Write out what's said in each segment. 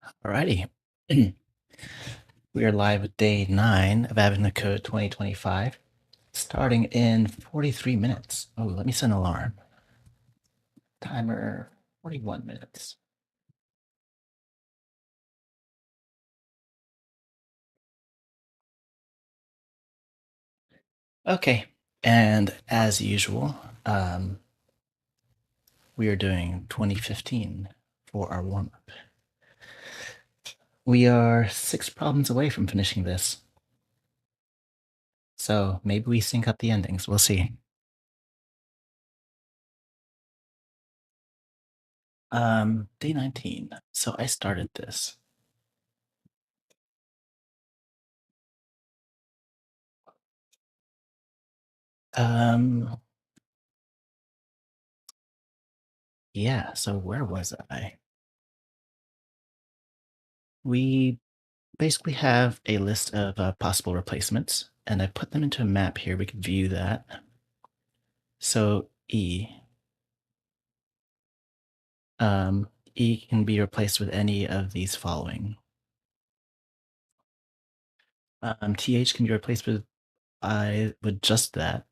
Alrighty. We are live with day 9 of Avenue Code 2025, starting in 43 minutes. Oh, let me set an alarm. Timer 41 minutes. Okay, and as usual, we are doing 2015 for our warm up. We are 6 problems away from finishing this. So maybe we sync up the endings. We'll see. Day 19. So I started this. Yeah, so where was I? We basically have a list of possible replacements, and I put them into a map here. We can view that. So E can be replaced with any of these following. TH can be replaced with just that,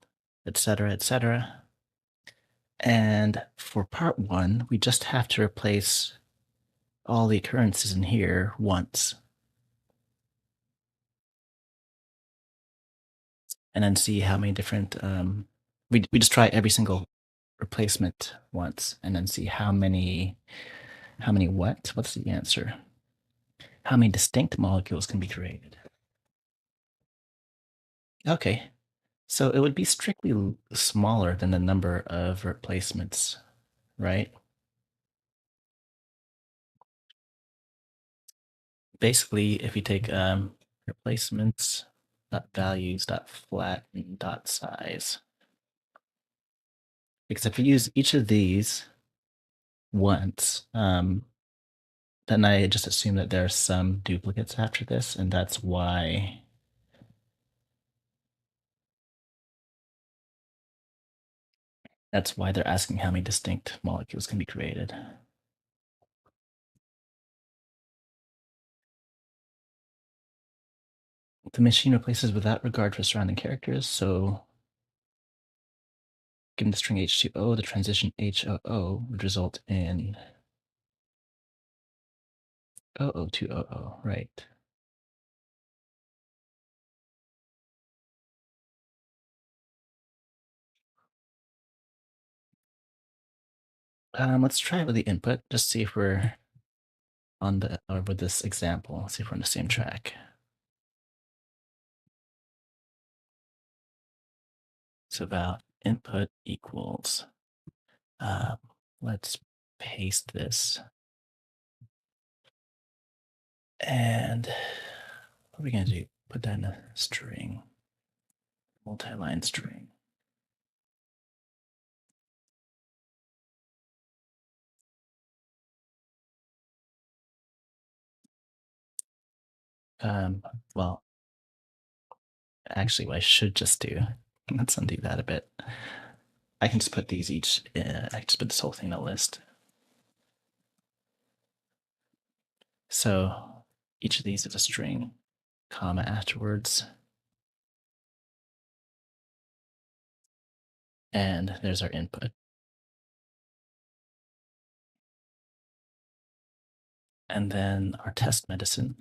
etc., etc. And for part 1, we just have to replace all the occurrences in here once. And then see how many different, we just try every single replacement once and then see how many what? What's the answer? How many distinct molecules can be created? Okay, so it would be strictly smaller than the number of replacements, right? Basically, if you take replacements dot values dot flatten dot size, because if you use each of these once, then I just assume that there are some duplicates after this, and that's why they're asking how many distinct molecules can be created. The machine replaces without regard for surrounding characters, so given the string H2O, the transition HOO would result in OO to OO, right? Let's try it with the input, just see if we're on or with this example, see if we're on the same track. So about input equals, let's paste this. And what are we going to do? Put that in a string, multi-line string. Well, actually, what I should just do, let's undo that a bit. I can just put these each, I can just put this whole thing in a list. So each of these is a string, comma afterwards. And there's our input. And then our test medicine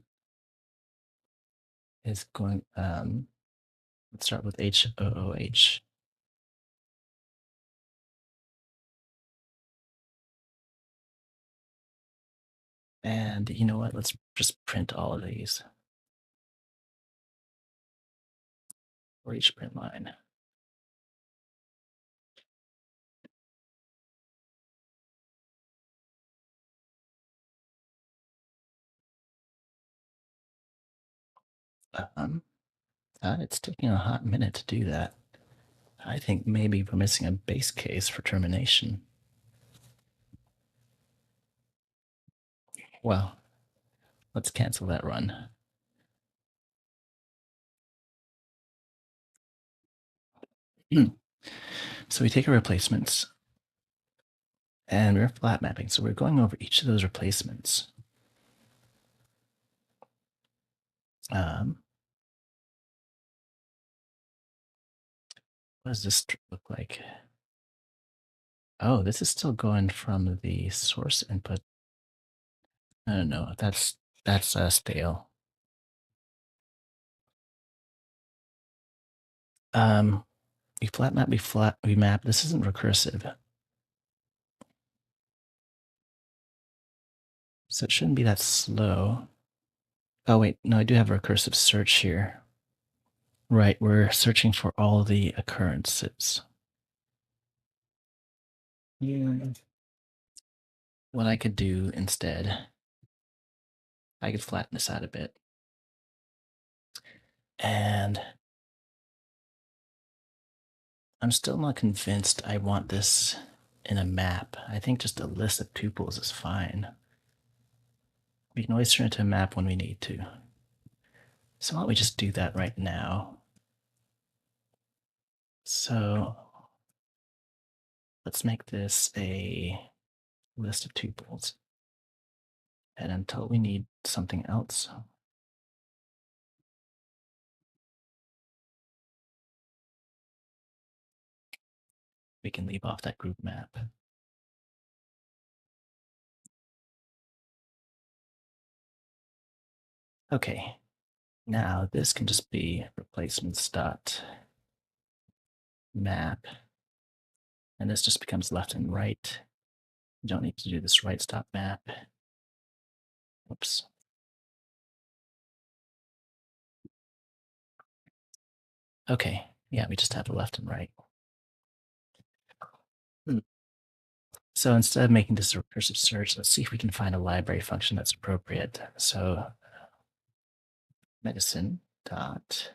is going, let's start with HOOH. And you know what? Let's just print all of these for each print line. It's taking a hot minute to do that. I think maybe we're missing a base case for termination. Well, let's cancel that run. So we take our replacements and we're flat mapping. So we're going over each of those replacements. Um, what does this look like? Oh, this is still going from the source input. I don't know. That's stale. Um, we flat map, we map. This isn't recursive, so it shouldn't be that slow. Oh wait, no, I do have a recursive search here. Right, we're searching for all the occurrences. Yeah. What I could do instead, I could flatten this out a bit. And I'm still not convinced I want this in a map. I think just a list of tuples is fine. We can always turn it to a map when we need to. So why don't we just do that right now? So let's make this a list of tuples. And until we need something else, we can leave off that group map. Okay, now this can just be replacements dot map, and this just becomes left and right. You don't need to do this right stop map. Oops. Okay, yeah, we just have the left and right. So instead of making this a recursive search, let's see if we can find a library function that's appropriate. So medicine dot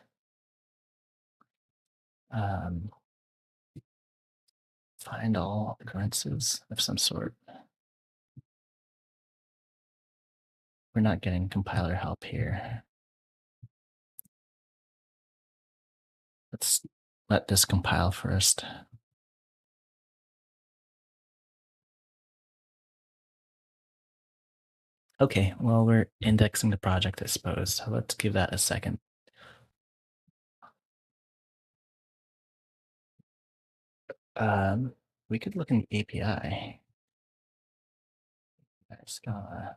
find all occurrences of some sort. We're not getting compiler help here. Let's let this compile first. Okay, well, we're indexing the project, I suppose. So let's give that a second. We could look in the API. Scala.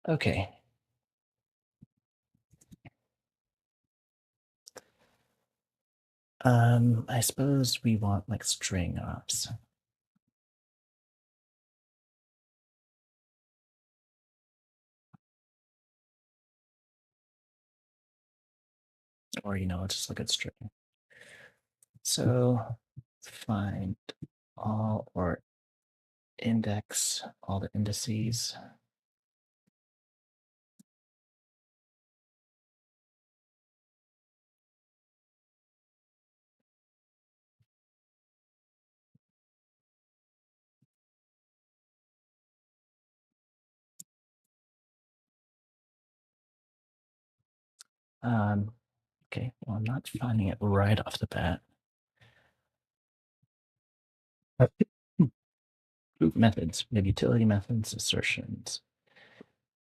Okay. I suppose we want like string ops. Or, let's just look at string. So find all or index all the indices. Okay, well, I'm not finding it right off the bat. Group methods, we have utility methods, assertions,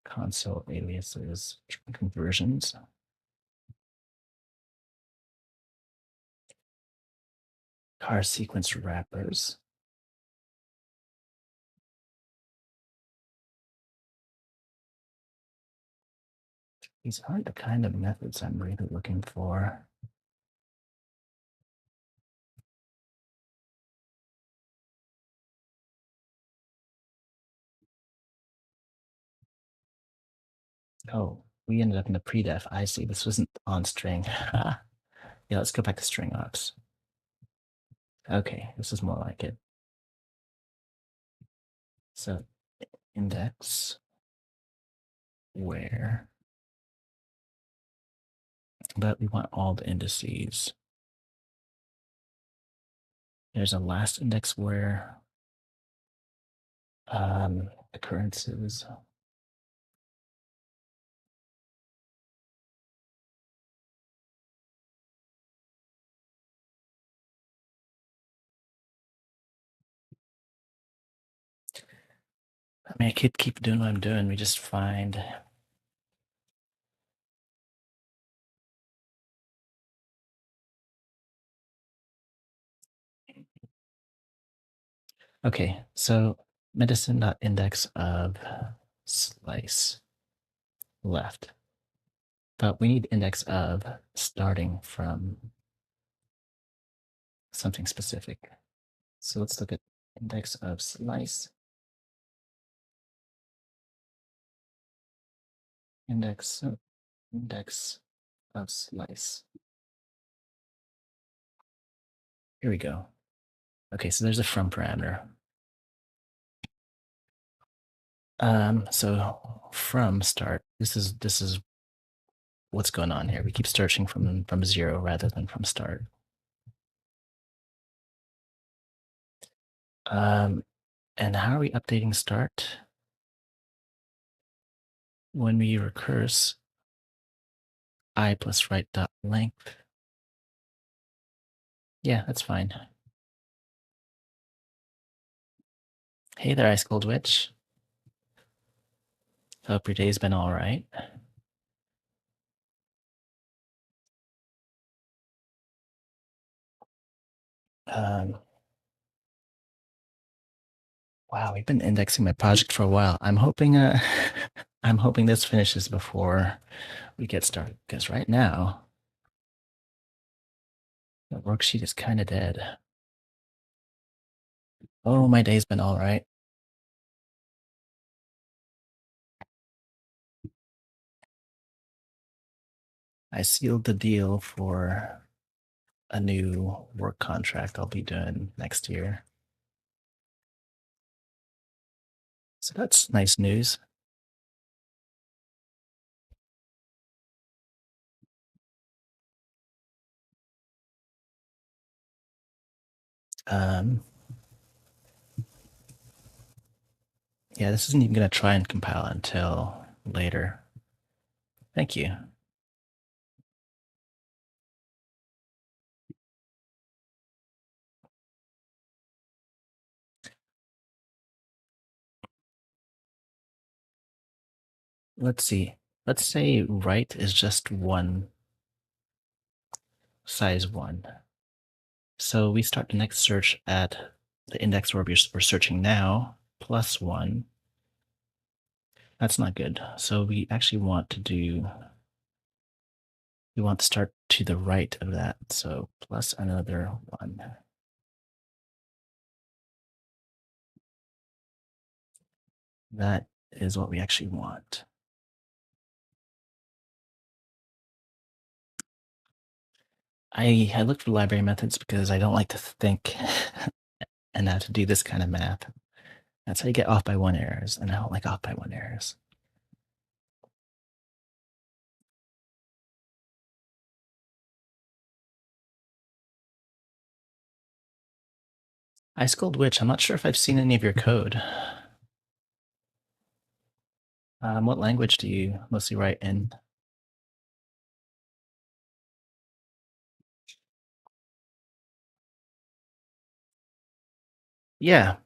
console aliases, conversions. Car sequence wrappers. These aren't the kind of methods I'm really looking for. Oh, we ended up in the predef. I see. This wasn't on string. Yeah, let's go back to string ops. Okay, this is more like it. So index where, but we want all the indices. There's a last index where occurrences. I mean, I could keep doing what I'm doing. We just find. Okay, so medicine.index of slice left. But we need index of starting from something specific. So let's look at index of slice, index, index of slice. Here we go. Okay, so there's a from parameter. So from start, this is what's going on here. We keep searching from zero rather than from start. And how are we updating start? When we recurse I plus right dot length. Yeah, that's fine. Hey there, Ice Cold Witch. Hope your day's been all right. Um, wow, we've been indexing my project for a while. I'm hoping I'm hoping this finishes before we get started, because right now the worksheet is kind of dead. Oh, my day's been all right. I sealed the deal for a new work contract I'll be doing next year. So that's nice news. Um, yeah, this isn't even going to try and compile until later. Thank you. Let's see. Let's say right is just one, size one. So we start the next search at the index where we're searching now, plus one. That's not good. So we actually want to do, we want to start to the right of that. So plus another one. That is what we actually want. I look for library methods because I don't like to think and have to do this kind of math. That's how you get off by one errors, and I don't like off by one errors. Ice Cold Witch, I'm not sure if I've seen any of your code. What language do you mostly write in? Yeah.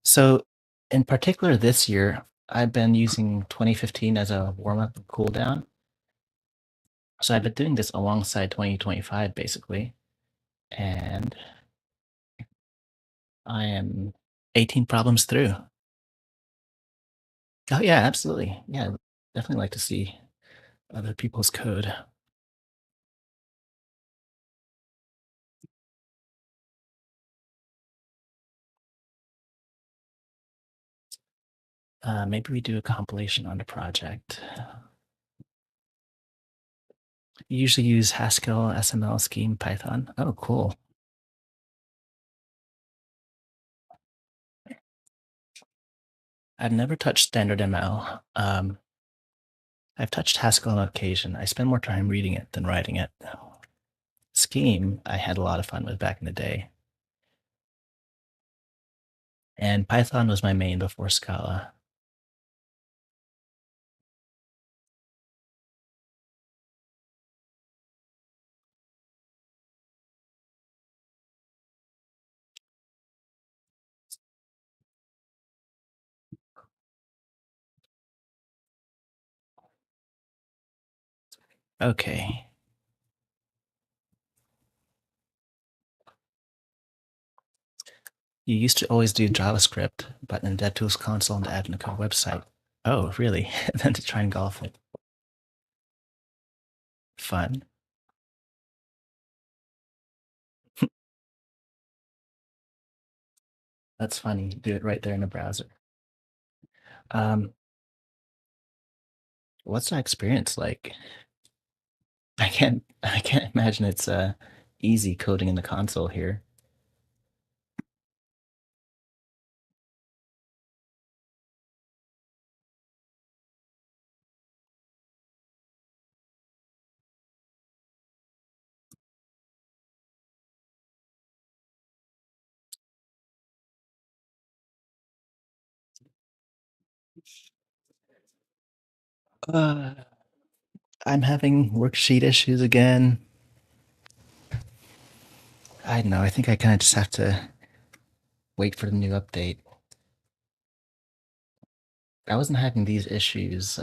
So in particular this year, I've been using 2015 as a warm-up and cool down. So I've been doing this alongside 2025 basically. And I am 18 problems through. Oh yeah, absolutely. Yeah, definitely like to see other people's code. Maybe we do a compilation on the project. You usually use Haskell, SML, Scheme, Python. Oh, cool. I've never touched standard ML. I've touched Haskell on occasion. I spend more time reading it than writing it. Scheme, I had a lot of fun with back in the day. And Python was my main before Scala. Okay. You used to always do JavaScript, but in DevTools console and the admin code website. Oh, really? Then to try and golf it. Fun. That's funny. Do it right there in the browser. Um, what's that experience like? I can't imagine it's easy coding in the console here. Uh, I'm having worksheet issues again. I don't know. I think I kind of just have to wait for the new update. I wasn't having these issues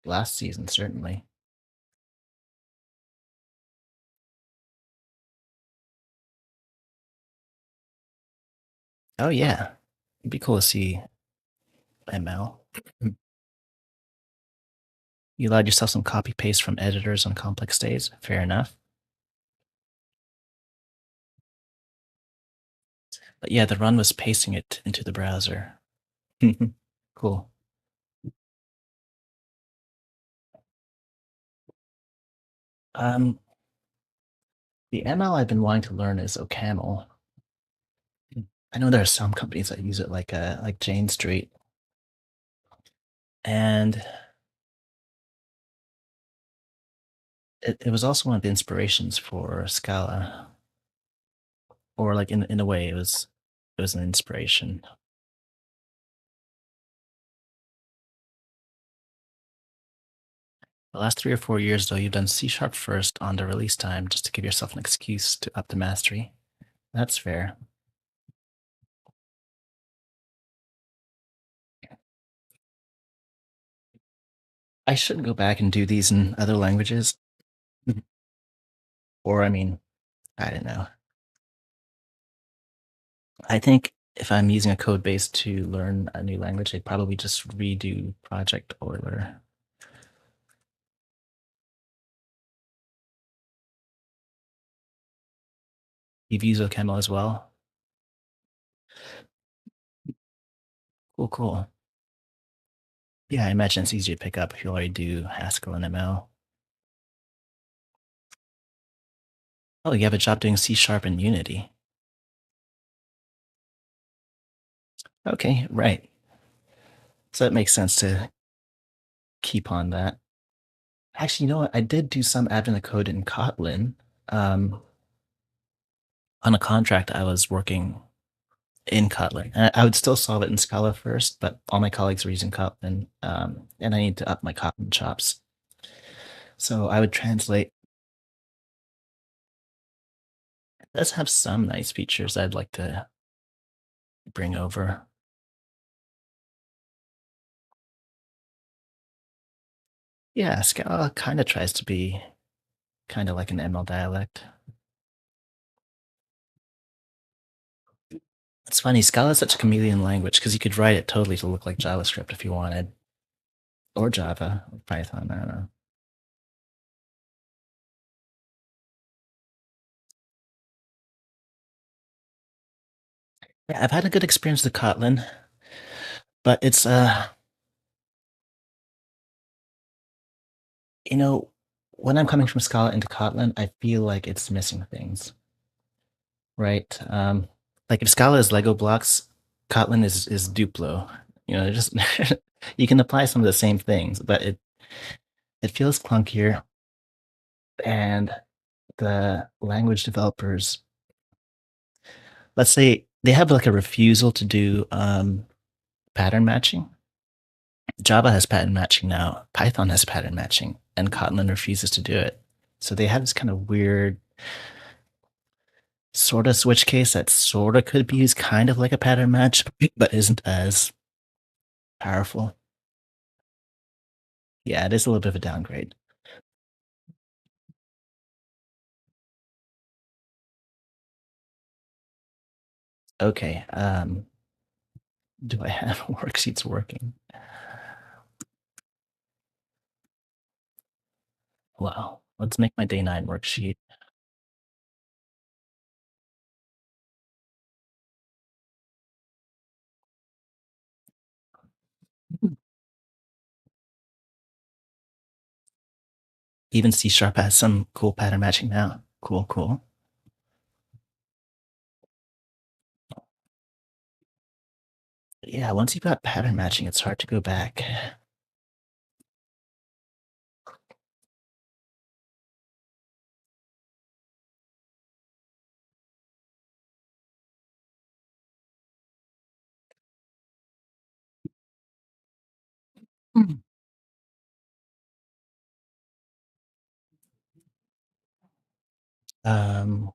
last season, certainly. Oh yeah, it'd be cool to see ML. You allowed yourself some copy paste from editors on complex days. Fair enough. But yeah, the run was pasting it into the browser. Cool. Um, the ML I've been wanting to learn is OCaml. I know there are some companies that use it like Jane Street, and it was also one of the inspirations for Scala, or like in a way, it was an inspiration. The last 3 or 4 years, though, you've done C# first on the release time just to give yourself an excuse to up the mastery. That's fair. I should go back and do these in other languages. Or, I mean, I don't know. I think if I'm using a code base to learn a new language, I'd probably just redo Project Euler. You've used OCaml as well? Cool, cool. Yeah, I imagine it's easy to pick up if you already do Haskell and ML. Oh, you have a job doing C# and Unity. Okay, right. So it makes sense to keep on that. Actually, you know what? I did do some admin code in Kotlin. Um, on a contract, I was working in Kotlin. And I would still solve it in Scala first, but all my colleagues were using Kotlin, and I need to up my Kotlin chops. So I would translate. It does have some nice features I'd like to bring over. Yeah, Scala kind of tries to be kind of like an ML dialect. It's funny, Scala is such a chameleon language because you could write it totally to look like JavaScript if you wanted, or Java, or Python. I don't know. Yeah, I've had a good experience with Kotlin, but it's you know, when I'm coming from Scala into Kotlin, I feel like it's missing things, right? Like if Scala is Lego blocks, Kotlin is Duplo. You know, just you can apply some of the same things, but it feels clunkier, and the language developers, let's say they have like a refusal to do pattern matching. Java has pattern matching now. Python has pattern matching, and Kotlin refuses to do it. So they have this kind of weird sort of switch case that sort of could be used kind of like a pattern match, but isn't as powerful. Yeah, it is a little bit of a downgrade. Okay, do I have worksheets working? Well, let's make my day 9 worksheet. Even C# has some cool pattern matching now. Cool, cool. Yeah, once you've got pattern matching, it's hard to go back. Hmm. Um,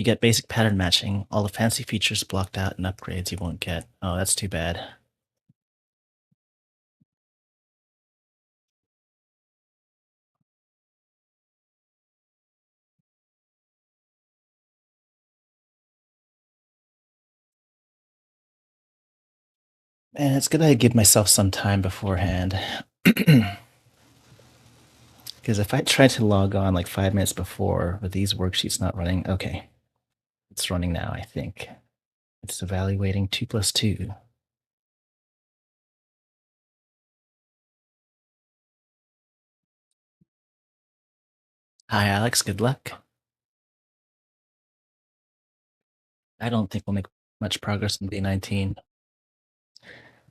you get basic pattern matching, all the fancy features blocked out and upgrades you won't get. Oh, that's too bad. And it's good I give myself some time beforehand. Because if I try to log on like 5 minutes before with these worksheets not running, okay, it's running now, I think. It's evaluating 2 plus 2. Hi, Alex. Good luck. I don't think we'll make much progress in day 19.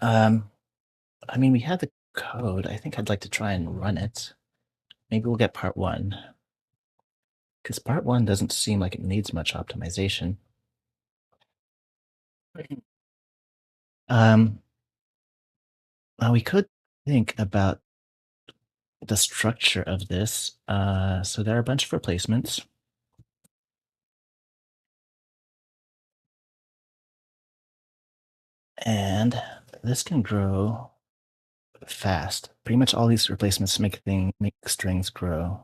Um, I mean, we have the code. I think I'd like to try and run it. Maybe we'll get part 1. Because part 1 doesn't seem like it needs much optimization. Um, well, we could think about the structure of this. So there are a bunch of replacements. And this can grow fast. Pretty much all these replacements make strings grow.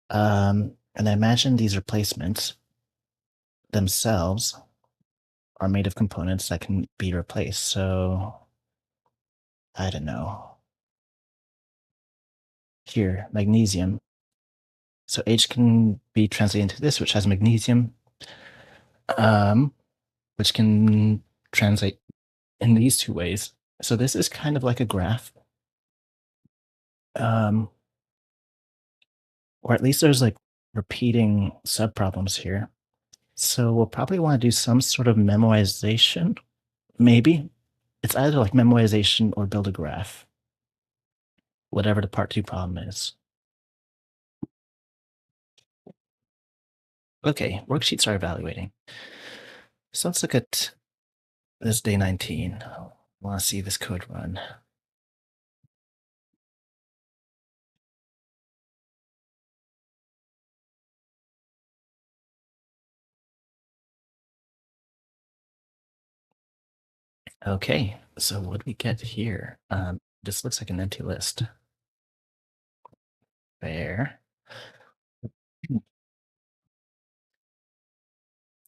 And I imagine these replacements themselves are made of components that can be replaced. So I don't know. Here, magnesium. So H can be translated into this, which has magnesium, um, which can translate in these two ways. So this is kind of like a graph. Um, or at least there's like repeating subproblems here. So we'll probably want to do some sort of memoization, maybe. It's either like memoization or build a graph, whatever the part 2 problem is. Okay, worksheets are evaluating. So let's look at this day 19. I want to see this code run. Okay, so what do we get here? This looks like an empty list. There.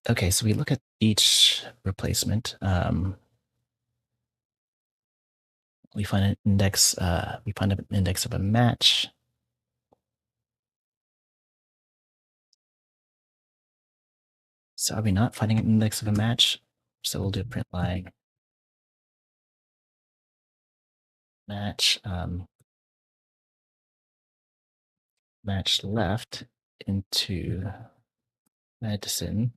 Okay, so we look at each replacement. We find an index. We find an index of a match. So are we not finding an index of a match? So we'll do a print line match match left into medicine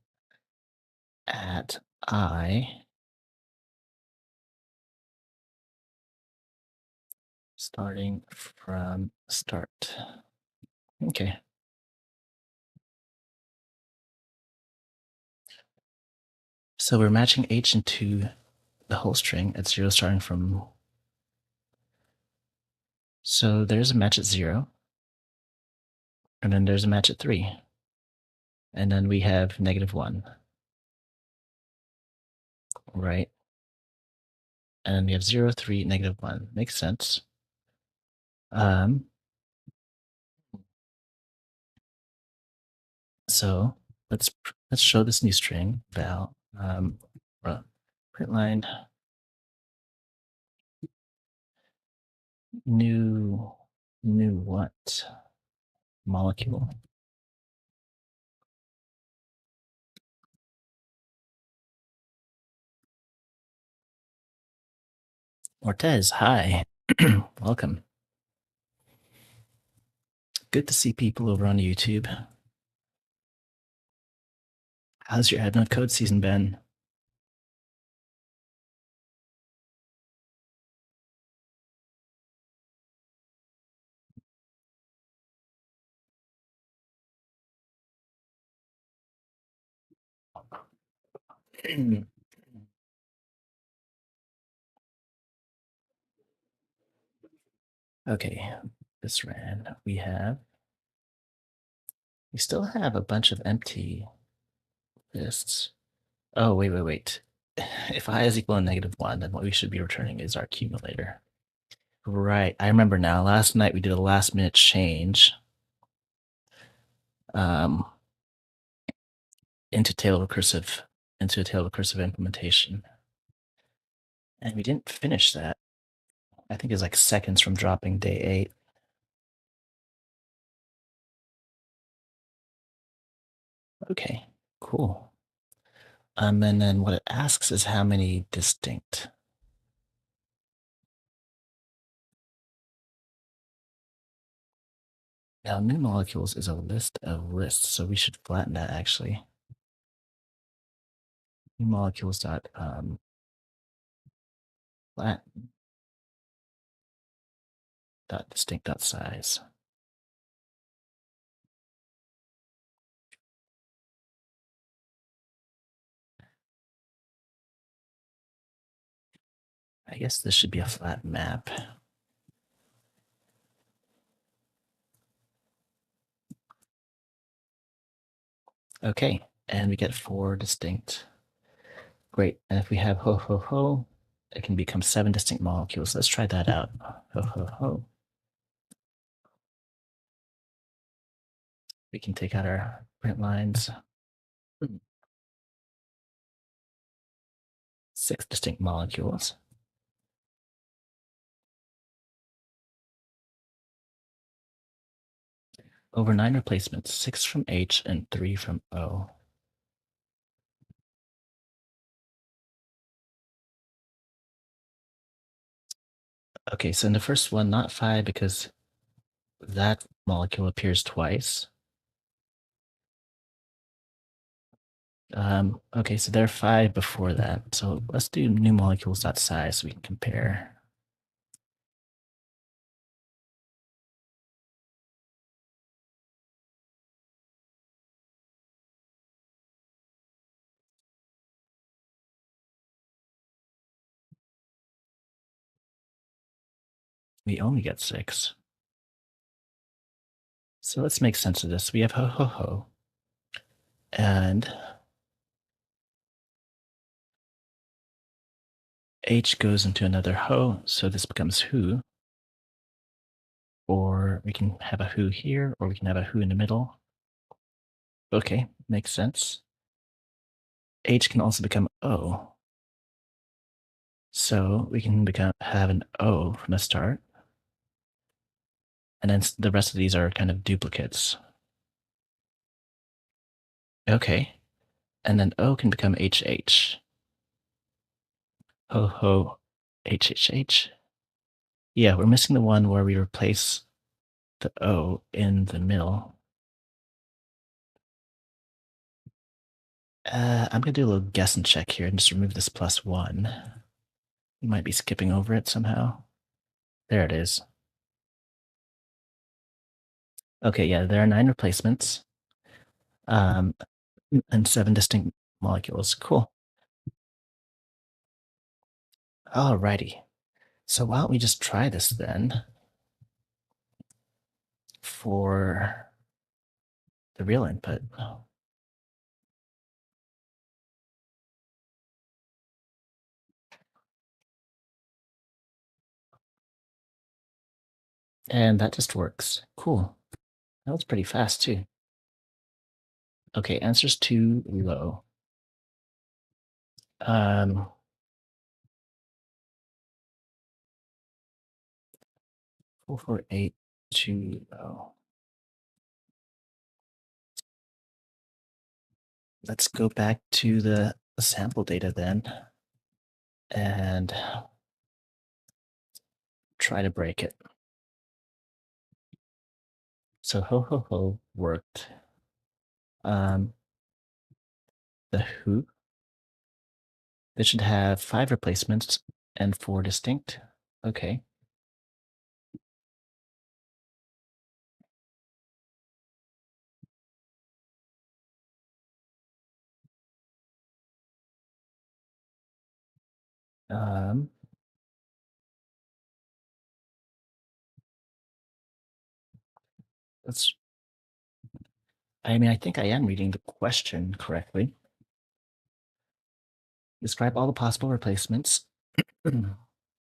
at I starting from start. Okay. So we're matching H into the whole string at 0 starting from. So there's a match at 0. And then there's a match at 3. And then we have -1. Right? And then we have 0, 3, -1. Makes sense. So let's show this new string val print line new what molecule. Ortez, hi. Welcome. Good to see people over on YouTube. How's your Advent Code season been? Okay, this ran. We still have a bunch of empty lists. Oh, wait. If I is equal to -1, then what we should be returning is our accumulator. Right, I remember now. Last night we did a last minute change into a tail recursive implementation. And we didn't finish that. I think it's like seconds from dropping day 8. Okay, cool. And then what it asks is how many distinct. Now, new molecules is a list of lists, so we should flatten that actually. New molecules dot flatten dot distinct dot size. I guess this should be a flat map. Okay, and we get 4 distinct. Great, and if we have ho ho ho, it can become 7 distinct molecules. Let's try that out. Ho ho ho. We can take out our print lines. 6 distinct molecules. Over 9 replacements, 6 from H and 3 from O. Okay, so in the first one, not 5 because that molecule appears twice. Okay, so there are 5 before that. So let's do new molecules.size so we can compare. We only get 6. So let's make sense of this. We have ho ho ho. And H goes into another ho, so this becomes who. Or we can have a who here, or we can have a who in the middle. Okay, makes sense. H can also become O. So we can have an O from the start. And then the rest of these are kind of duplicates. Okay. And then O can become HH. Ho ho, HHH. Yeah, we're missing the one where we replace the O in the middle. I'm going to do a little guess and check here and just remove this +1. We might be skipping over it somehow. There it is. Okay, yeah, there are 9 replacements, um, and 7 distinct molecules. Cool. Alrighty. So why don't we just try this then for the real input. And that just works. Cool. That was pretty fast too. Okay, answer's too low. 448 too low. Let's go back to the sample data then and try to break it. So ho ho ho worked. Um, the who, they should have 5 replacements and 4 distinct. Okay. Um, let's, I mean, I think I am reading the question correctly. Describe all the possible replacements.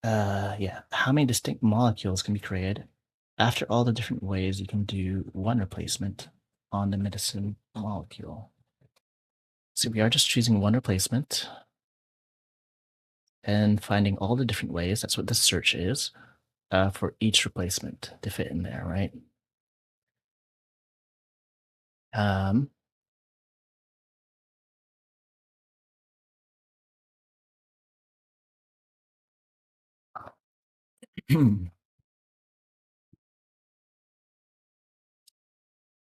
Yeah. How many distinct molecules can be created after all the different ways you can do one replacement on the medicine molecule? So we are just choosing one replacement and finding all the different ways. That's what the search is for each replacement to fit in there, right? Um,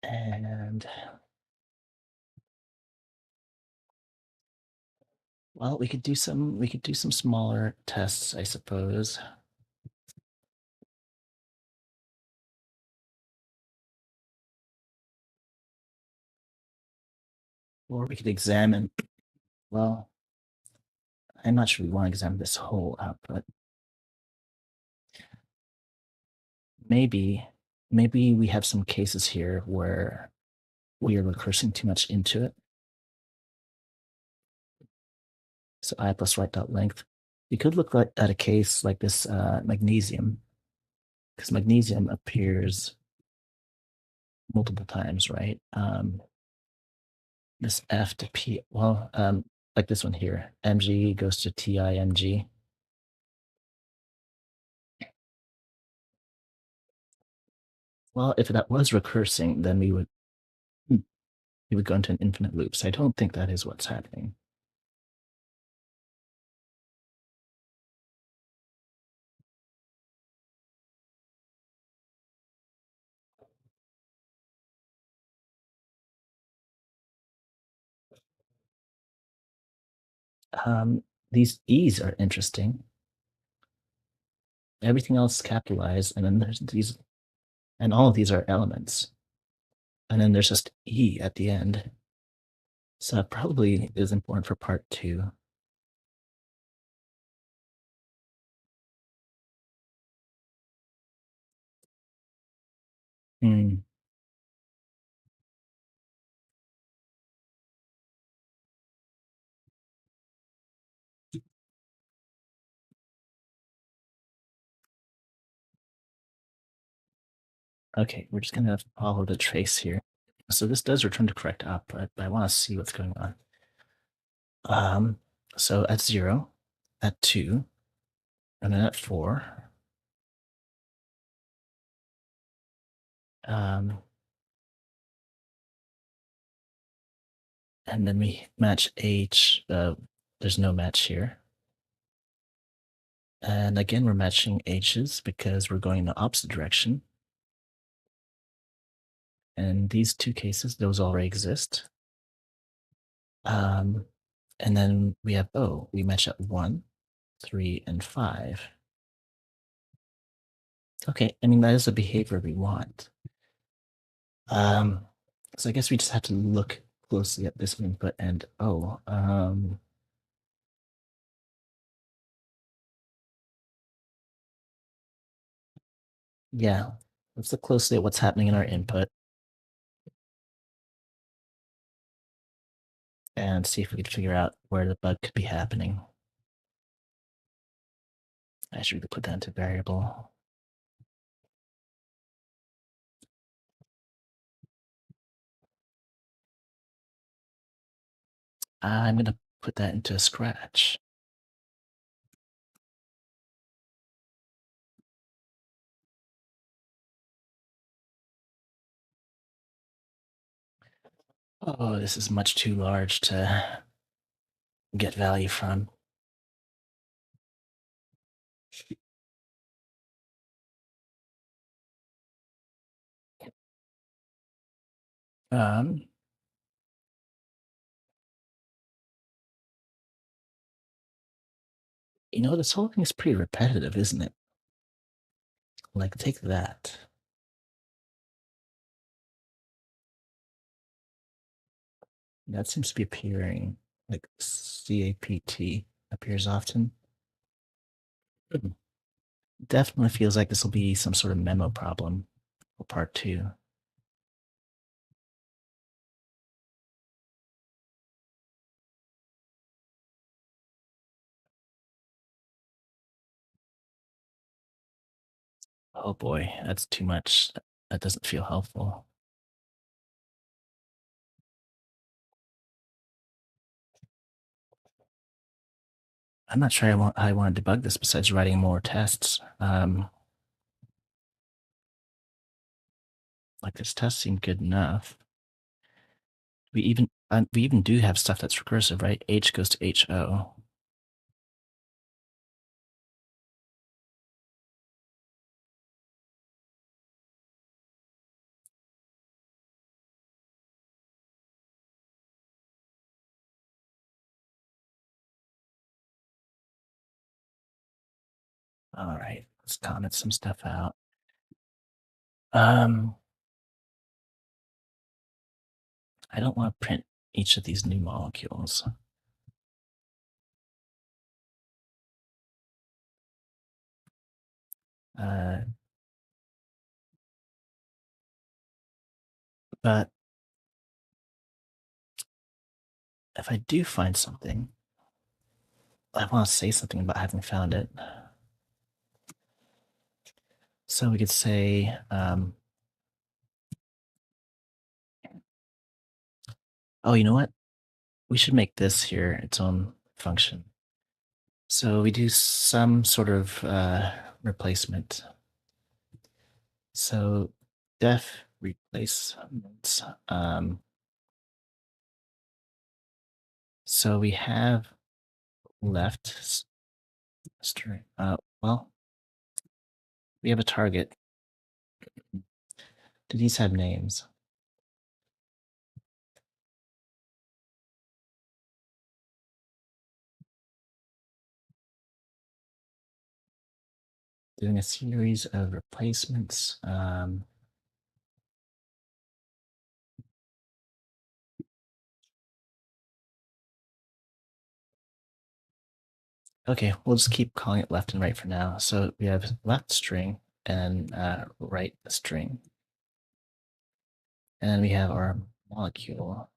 and well, we could do some smaller tests, I suppose. Or we could examine, well, I'm not sure we want to examine this whole output. Maybe, maybe we have some cases here where we are recursing too much into it. So I plus right dot length. You could look at a case like this magnesium, because magnesium appears multiple times, right? This F to P, well, like this one here, Mg goes to TIMG. Well, if that was recursing, then we would go into an infinite loop. So I don't think that is what's happening. These E's are interesting. Everything else is capitalized, and then there's these, and all of these are elements. And then there's just E at the end. So that probably is important for part 2. Hmm. Okay, we're just gonna follow the trace here. So this does return the correct output, but I want to see what's going on. Um, so at 0, at 2, and then at 4. Um, and then we match H. There's no match here. And again, we're matching H's because we're going in the opposite direction. And these 2 cases, those already exist. And then we have O. We match at 1, 3, and 5. Okay, I mean, that is the behavior we want. Um, so I guess we just have to look closely at this input and yeah, let's look closely at what's happening in our input and see if we can figure out where the bug could be happening. I should really put that into variable. I'm gonna put that into Scratch. Oh, this is much too large to get value from. Um, this whole thing is pretty repetitive, isn't it? Like, take that. That seems to be appearing like CAPT appears often. Definitely feels like this will be some sort of memo problem for part two. Oh boy, that's too much. That doesn't feel helpful. I'm not sure how I want to debug this besides writing more tests. Like this test seemed good enough. We even do have stuff that's recursive, right? H goes to HO. All right, let's comment some stuff out. Um, I don't want to print each of these new molecules. Uh, but if I do find something, I want to say something about having found it. So we could say, oh, you know what? We should make this here its own function. So we do some sort of replacement. So def replacements. So we have left string. Well, we have a target. Do these have names? Doing a series of replacements. Okay, we'll just keep calling it left and right for now. So we have left string and right string. And then we have our molecule.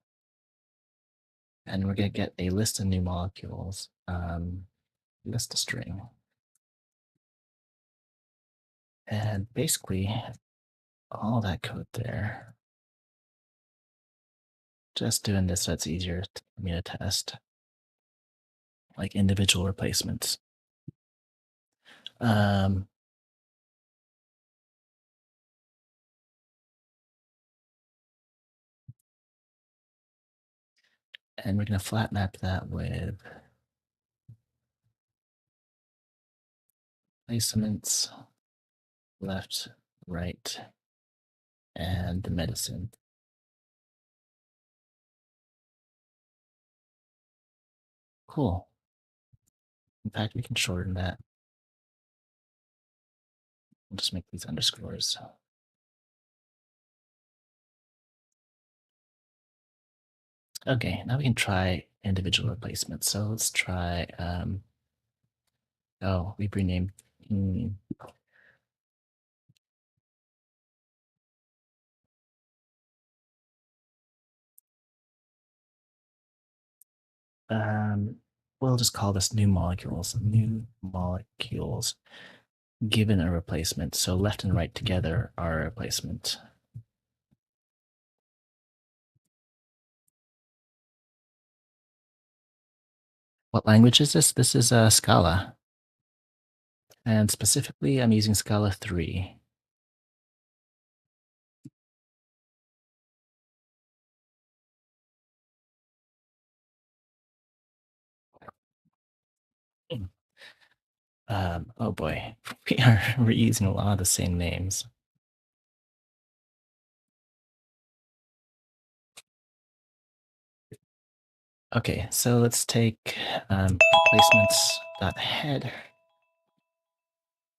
And we're going to get a list of new molecules. List a string. And basically, all that code there. Just doing this so it's easier for me to test, like individual replacements. Um, and we're going to flat map that with placements, left, right, and the medicine. Cool. In fact, we can shorten that. We'll just make these underscores. Okay, now we can try individual replacements. So let's try, oh, we've renamed, hmm, um, we'll just call this new molecules given a replacement. So left and right together are a replacement. What language is this? This is Scala. And specifically, I'm using Scala 3. Oh boy, we are reusing a lot of the same names. Okay, so let's take replacements.head,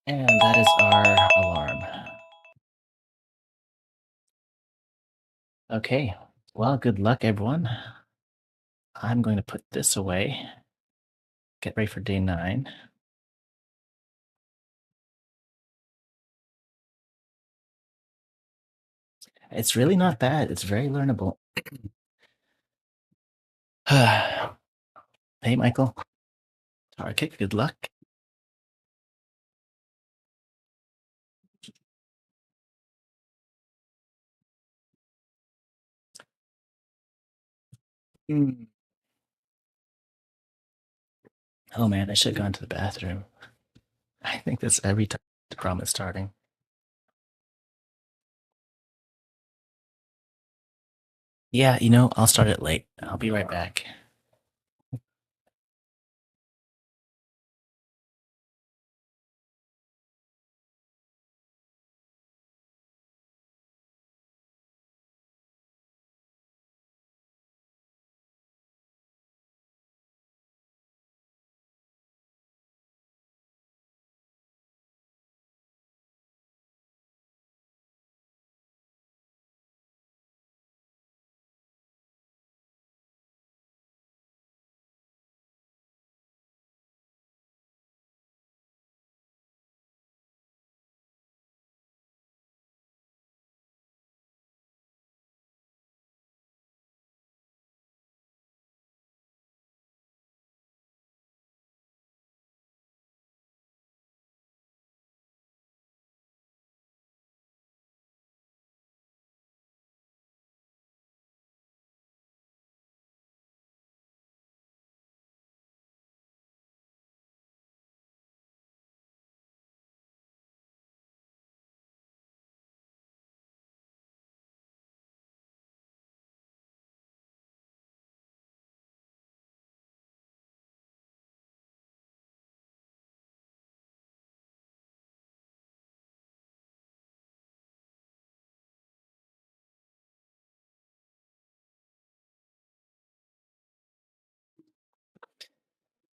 and that is our alarm. Okay, well, good luck, everyone. I'm going to put this away. Get ready for day 9. It's really not bad. It's very learnable. Hey, Michael. Tarkic, good luck. Mm. Oh man, I should have gone to the bathroom. I think that's every time the prom is starting. Yeah, I'll start it late. I'll be right back.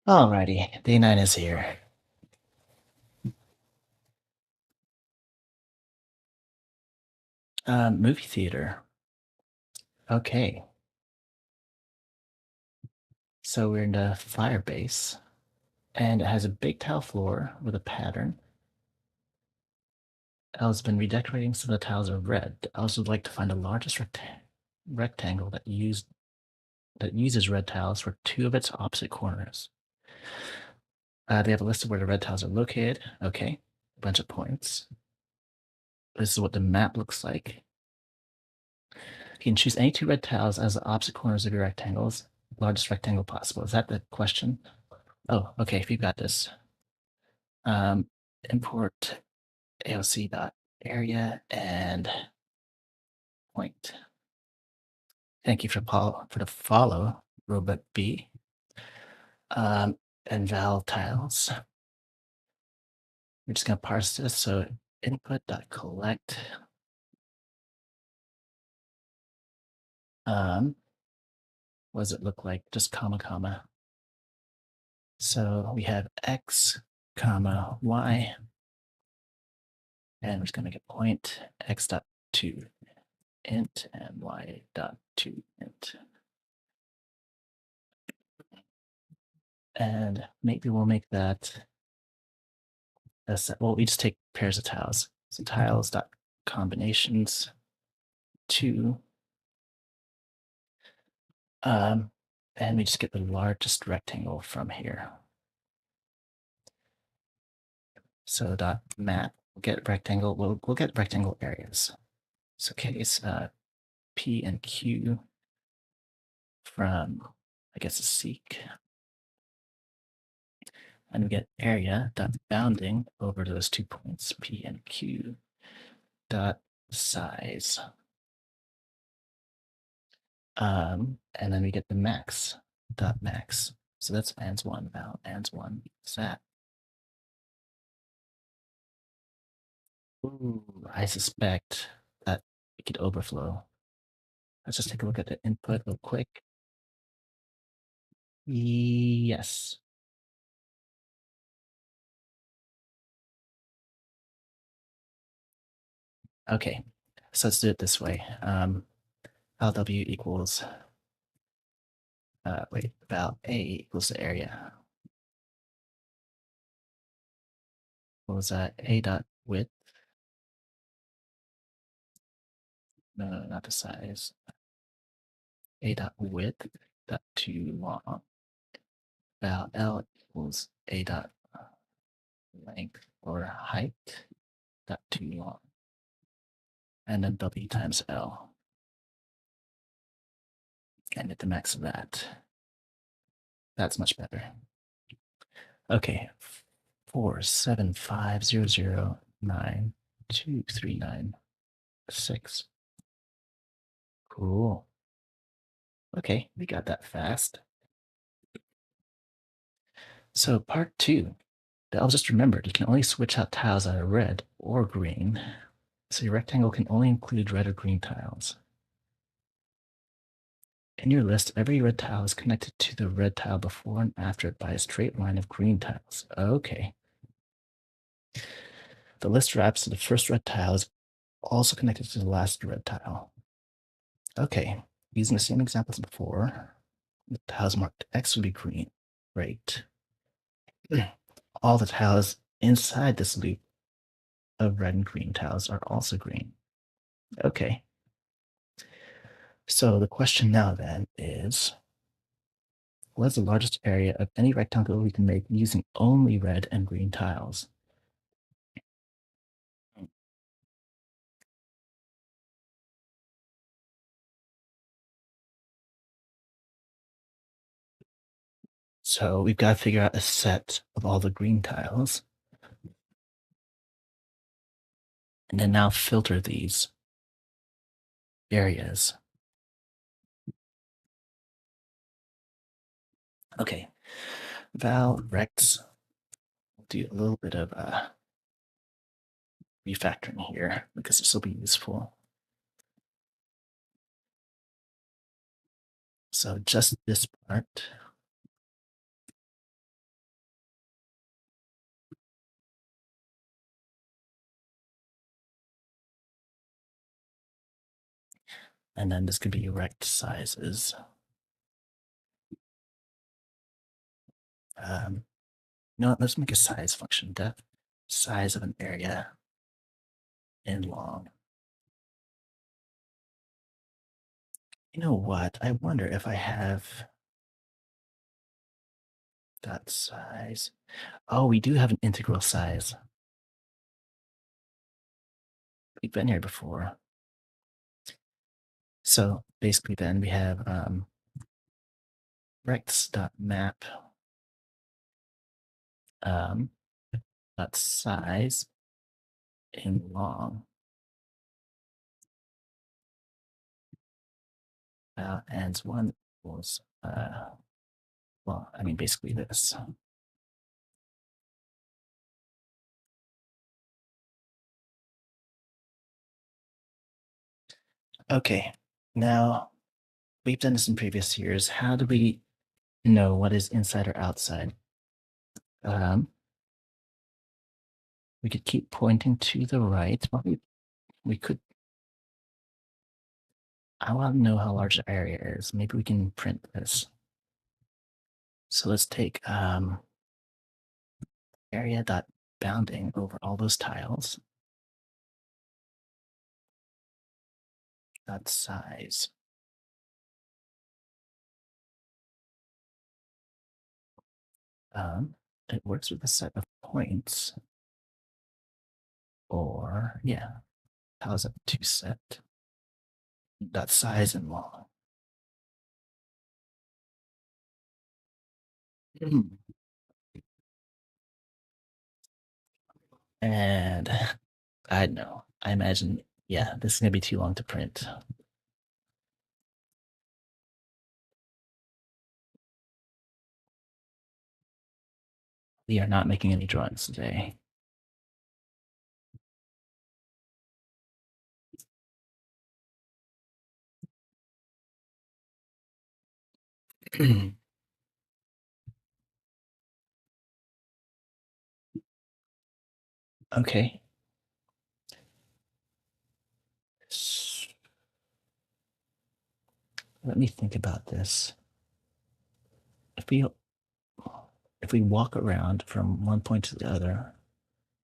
Alrighty, day 9 is here. Movie theater. Okay, so we're in the fire base, and it has a big tile floor with a pattern. Elle's been redecorating some of the tiles in red. Elle's would like to find the largest rectangle that uses red tiles for 2 of its opposite corners. They have a list of where the red tiles are located. Okay, a bunch of points. This is what the map looks like. You can choose any 2 red tiles as the opposite corners of your rectangles. Largest rectangle possible. Is that the question? Oh, okay, if you've got this. Import AOC dot area and point. Thank you for the follow, Robot B. And val tiles. We're just gonna parse this. So input.collect. What does it look like? Just comma, comma. So we have x, comma, y, and we're just gonna make a point x dot to int and y dot to int. And maybe we'll make that a set. Well, we just take pairs of tiles. So tiles dot combinations 2. And we just get the largest rectangle from here. So dot map, we'll get rectangle, we'll get rectangle areas. So case P and Q from, I guess, a seek. And we get area dot bounding over those 2 points, P and Q dot size. And then we get the max dot max. So that's ans1 val ans1 sat. Ooh, I suspect that it could overflow. Let's just take a look at the input real quick. Yes. Okay, so let's do it this way. Val W equals, val A equals the area. What was that? A dot width. No, not the size. A dot width dot too long. Val L equals A dot length or height dot too long. And then W times L. And get the max of that. That's much better. Okay, 475009239 6. Cool. Okay, we got that fast. So part 2. I'll just remember, you can only switch out tiles that are red or green. So your rectangle can only include red or green tiles. In your list, every red tile is connected to the red tile before and after it by a straight line of green tiles. Okay. The list wraps to the first red tile is also connected to the last red tile. Okay, using the same example as before, the tiles marked X would be green. Great. All the tiles inside this loop of red and green tiles are also green. Okay. So the question now then is, what is the largest area of any rectangle we can make using only red and green tiles? So we've got to figure out a set of all the green tiles. And then now filter these areas. Okay, val rex, we'll do a little bit of refactoring here because this will be useful. So just this part. And then this could be rect sizes. No, let's make a size function, def size of an area in long. You know what? I wonder if I have dot size. Oh, we do have an integral size. We've been here before. So basically then we have rects.map dot size in long. And one equals, well, I mean, basically this. Okay, now we've done this in previous years. How do we know what is inside or outside? We could keep pointing to the right. Well, we could. I want to know how large the area is. Maybe we can print this. So let's take area dot bounding over all those tiles dot size. It works with a set of points, or yeah, tiles up to set dot size and long. And I know, I imagine, yeah, this is gonna be too long to print. We are not making any drawings today. Okay. Let me think about this. If we if we walk around from one point to the other,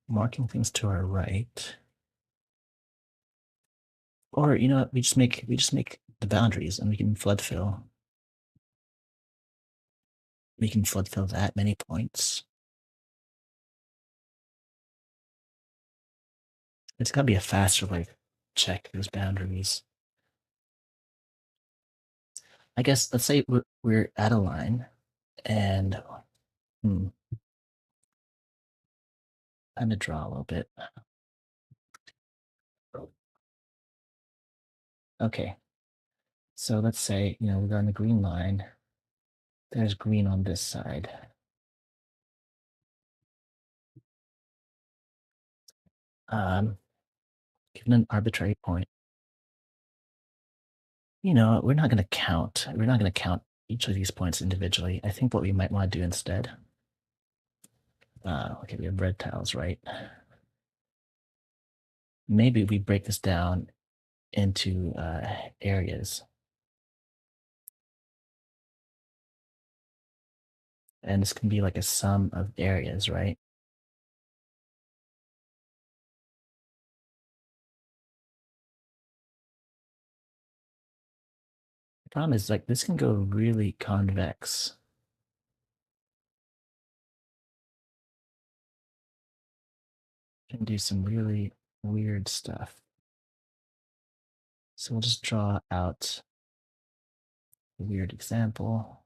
marking things to our right, or you know what, we just make the boundaries and we can flood fill. We can flood fill that many points. It's gotta be a faster way to check those boundaries. I guess let's say we're at a line and hmm, I'm gonna draw a little bit. Okay, so let's say, we're on the green line. There's green on this side. Given an arbitrary point, we're not gonna count. We're not gonna count each of these points individually. I think what we might want to do instead. Okay, we have red tiles, right? Maybe we break this down into areas. And this can be like a sum of areas, right? The problem is like this can go really convex. Can do some really weird stuff. So we'll just draw out a weird example.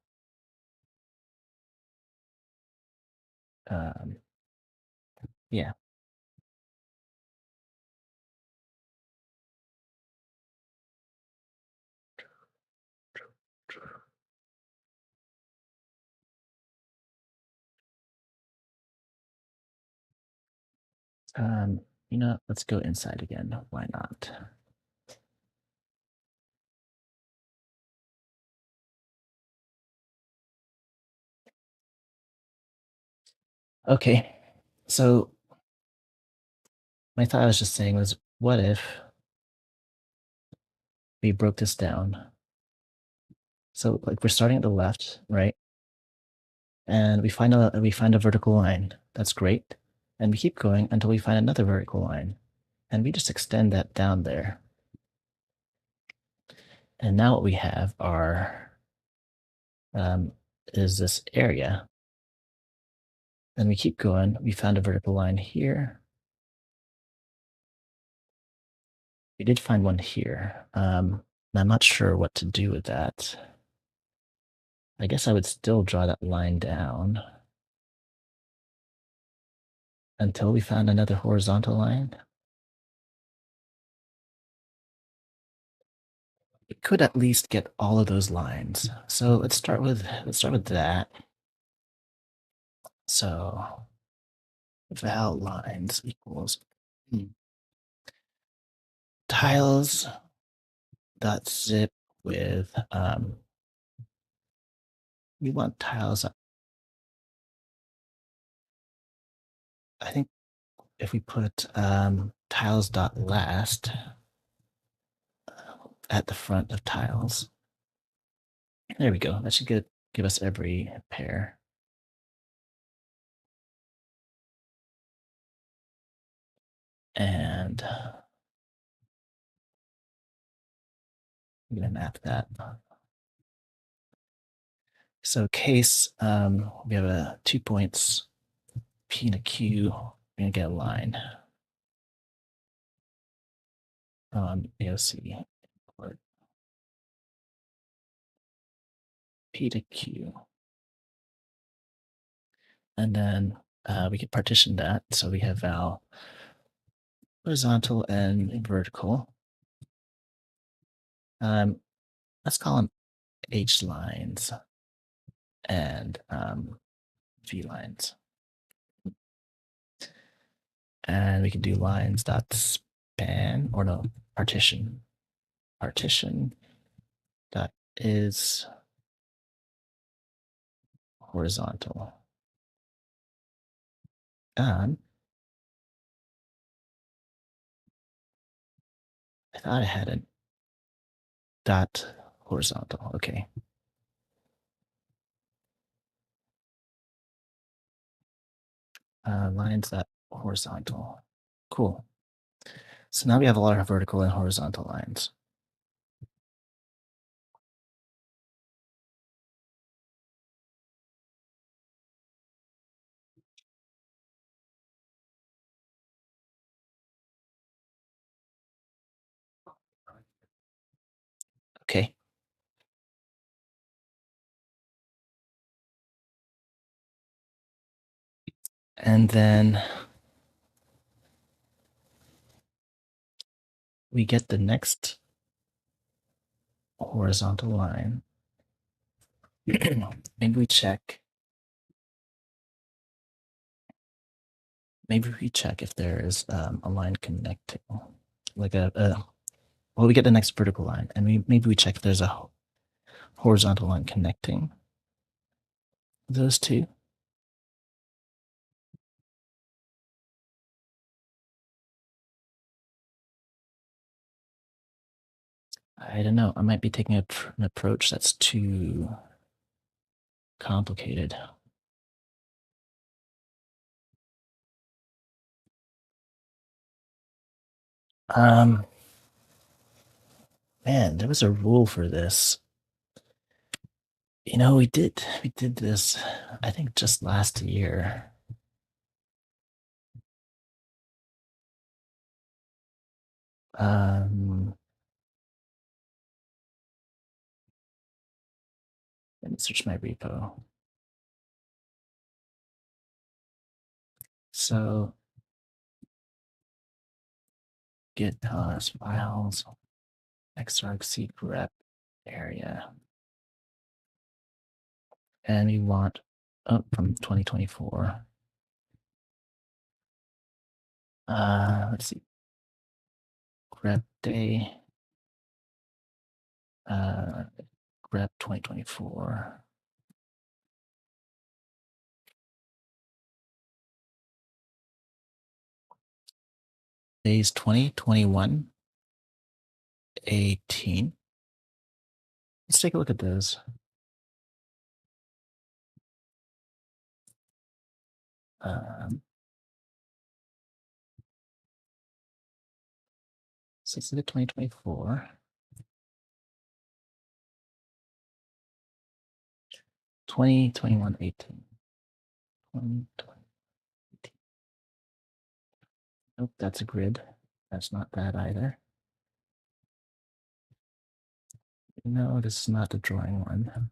Um, yeah. Um, let's go inside again. Why not? Okay. So my thought I was just saying was, what if we broke this down? So like we're starting at the left, right? And we find a vertical line. That's great. And we keep going until we find another vertical line. And we just extend that down there. And now what we have is this area. And we keep going. We found a vertical line here. We did find one here. And I'm not sure what to do with that. I guess I would still draw that line down until we found another horizontal line. We could at least get all of those lines. So let's start with that. So val lines equals tiles dot zip with we want tiles. I think if we put tiles dot last at the front of tiles, there we go. That should get give us every pair. And I'm going to map that. So case, we have 2 points, P and a Q. We're going to get a line from AOC. P to Q. And then we could partition that. So we have val horizontal and vertical. Let's call them H lines and V lines. And we can do lines dot span, or no, partition. Partition dot is horizontal. I thought I had a dot horizontal. Okay. Lines dot horizontal. Cool. So now we have a lot of vertical and horizontal lines. Okay. And then we get the next horizontal line. Maybe we check. Maybe we check if there is a line connecting, like well, we get the next vertical line, and maybe we check if there's a horizontal line connecting those two. I don't know. I might be taking an approach that's too complicated. Man, there was a rule for this. You know, we did this, I think, just last year. Let me search my repo. So git files, xarg grep area. And we want from 2024. Let's see. Grep day. Grep 2024. Days 20, 21, 18. Let's take a look at those. So let's look at 2024. 20, 21, 18. 20, 20, 18. Nope, that's a grid. That's not that either. No, this is not the drawing one.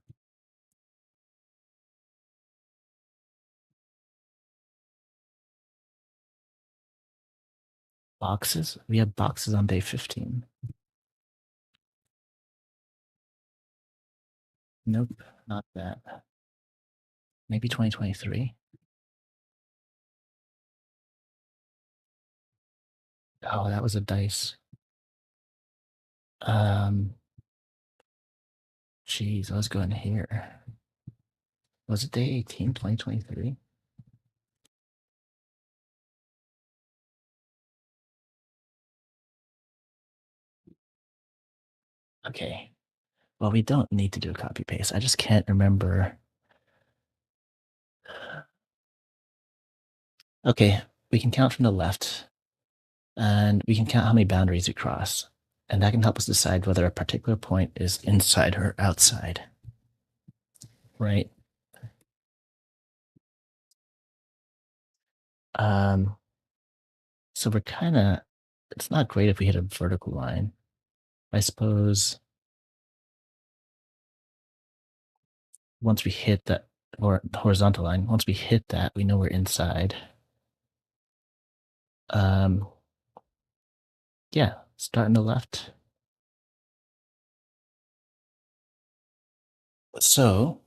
Boxes? We have boxes on day 15. Nope, not that. Maybe 2023. Oh, that was a dice. Geez, I was going here. Was it day 18, 2023? Okay. Well, we don't need to do a copy paste. I just can't remember. Okay, we can count from the left, and we can count how many boundaries we cross. And that can help us decide whether a particular point is inside or outside. Right? Um, so we're kind of, it's not great if we hit a vertical line. I suppose once we hit that, or the horizontal line, once we hit that, we know we're inside. Um, yeah, start on the left. So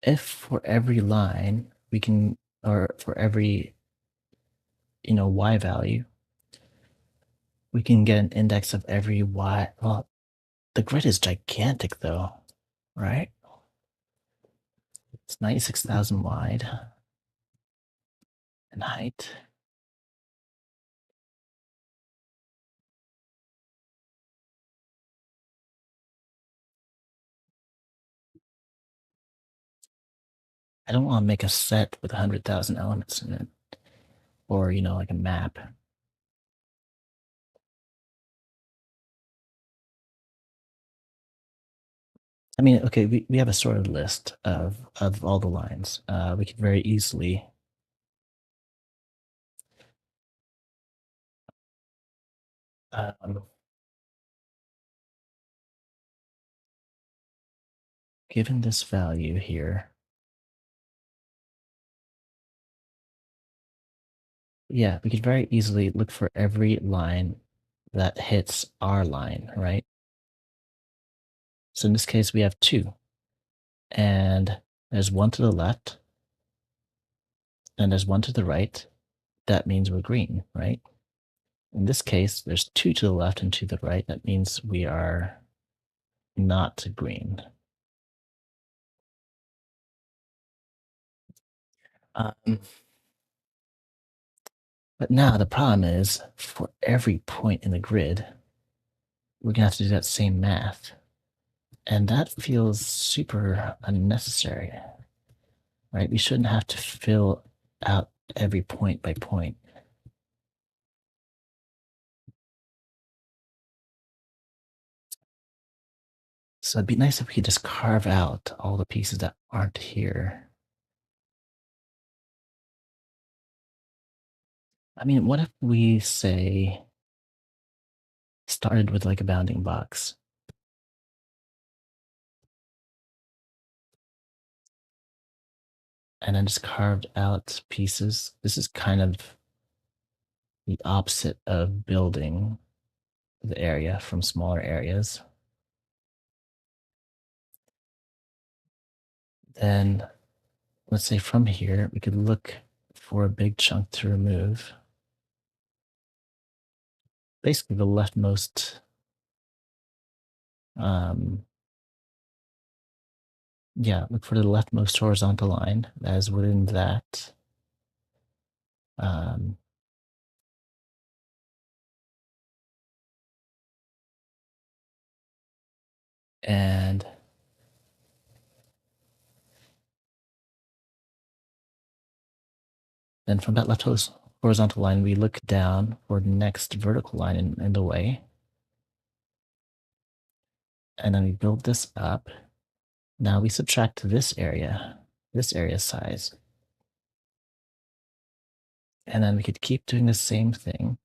if for every line we can, or for every, y value, we can get an index of every y. Well, the grid is gigantic though, right? It's 96,000 wide in height. I don't want to make a set with 100,000 elements in it, or, like a map. I mean, okay, we have a sorted list of all the lines. We could very easily um, given this value here, yeah, we could very easily look for every line that hits our line, right? So in this case, we have two, and there's one to the left, and there's one to the right. That means we're green, right? In this case, there's two to the left and to the right. That means we are not green. Um, but now the problem is, for every point in the grid, we're gonna have to do that same math. And that feels super unnecessary, right? We shouldn't have to fill out every point by point. So it'd be nice if we could just carve out all the pieces that aren't here. I mean, what if we say started with like a bounding box? And then just carved out pieces. This is kind of the opposite of building the area from smaller areas. Then let's say from here, we could look for a big chunk to remove. Basically the leftmost, look for the leftmost horizontal line that is within that. Um, and then from that left horizontal line, we look down for the next vertical line in the way. And then we build this up. Now we subtract this area size. And then we could keep doing the same thing.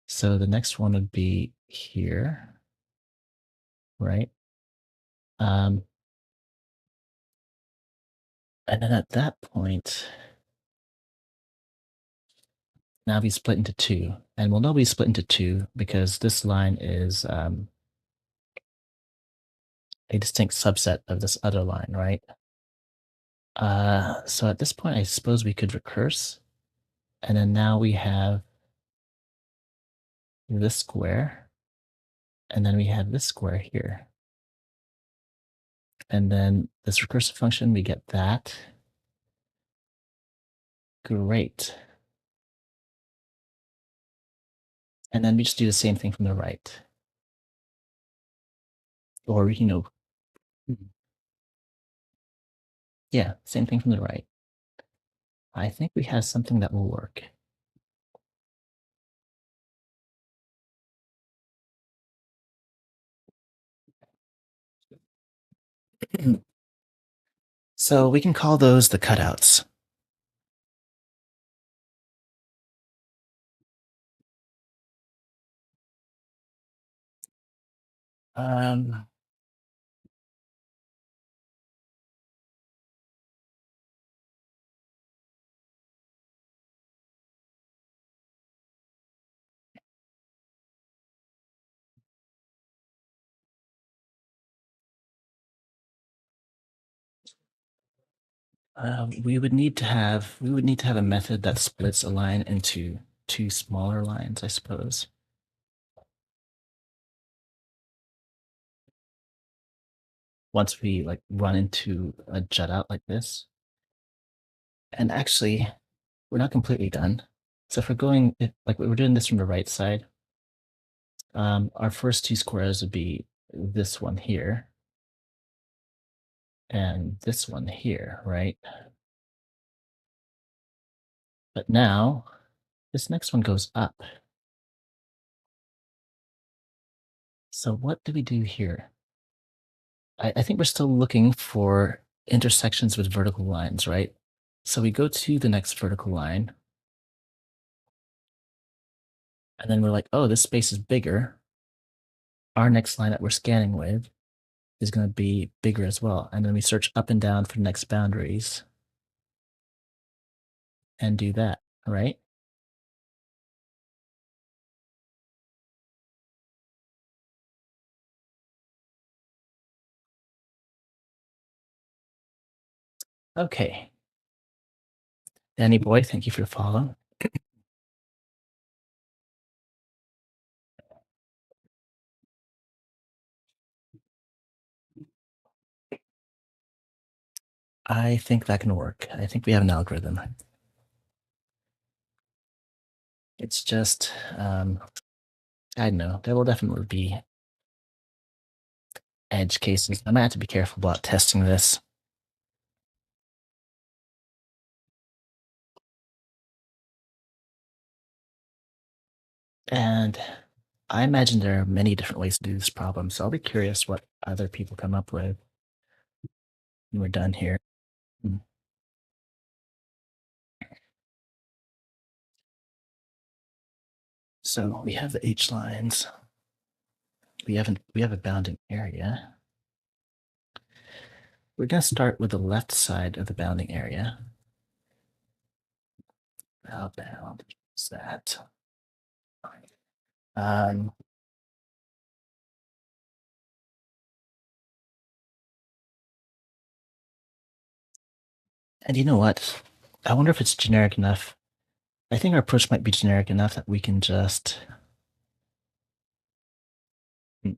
So the next one would be here, right? And then at that point, now we split into two. And we'll know we split into two because this line is a distinct subset of this other line, right? So at this point, I suppose we could recurse. And then now we have this square. And then we have this square here. And then this recursive function, we get that. Great. And then we just do the same thing from the right. Or, yeah, same thing from the right. I think we have something that will work. So we can call those the cutouts. Um, we would need to have a method that splits a line into two smaller lines, I suppose. Once we like run into a jut out like this. And actually, we're not completely done. So if we're going like we're doing this from the right side, our first two squares would be this one here and this one here, right? But now this next one goes up. So what do we do here? I think we're still looking for intersections with vertical lines, right? So we go to the next vertical line, and then we're like, oh, this space is bigger. Our next line that we're scanning with is going to be bigger as well. And then we search up and down for the next boundaries and do that, right? Okay. Danny boy, thank you for the follow. I think that can work. I think we have an algorithm. It's just, I don't know. There will definitely be edge cases. I might have to be careful about testing this. And I imagine there are many different ways to do this problem. So I'll be curious what other people come up with when we're done here. Hmm. So we have the H lines. We have a bounding area. We're going to start with the left side of the bounding area. How bound is that? Um, and you know what? I wonder if it's generic enough. I think our approach might be generic enough that we can just. Hmm,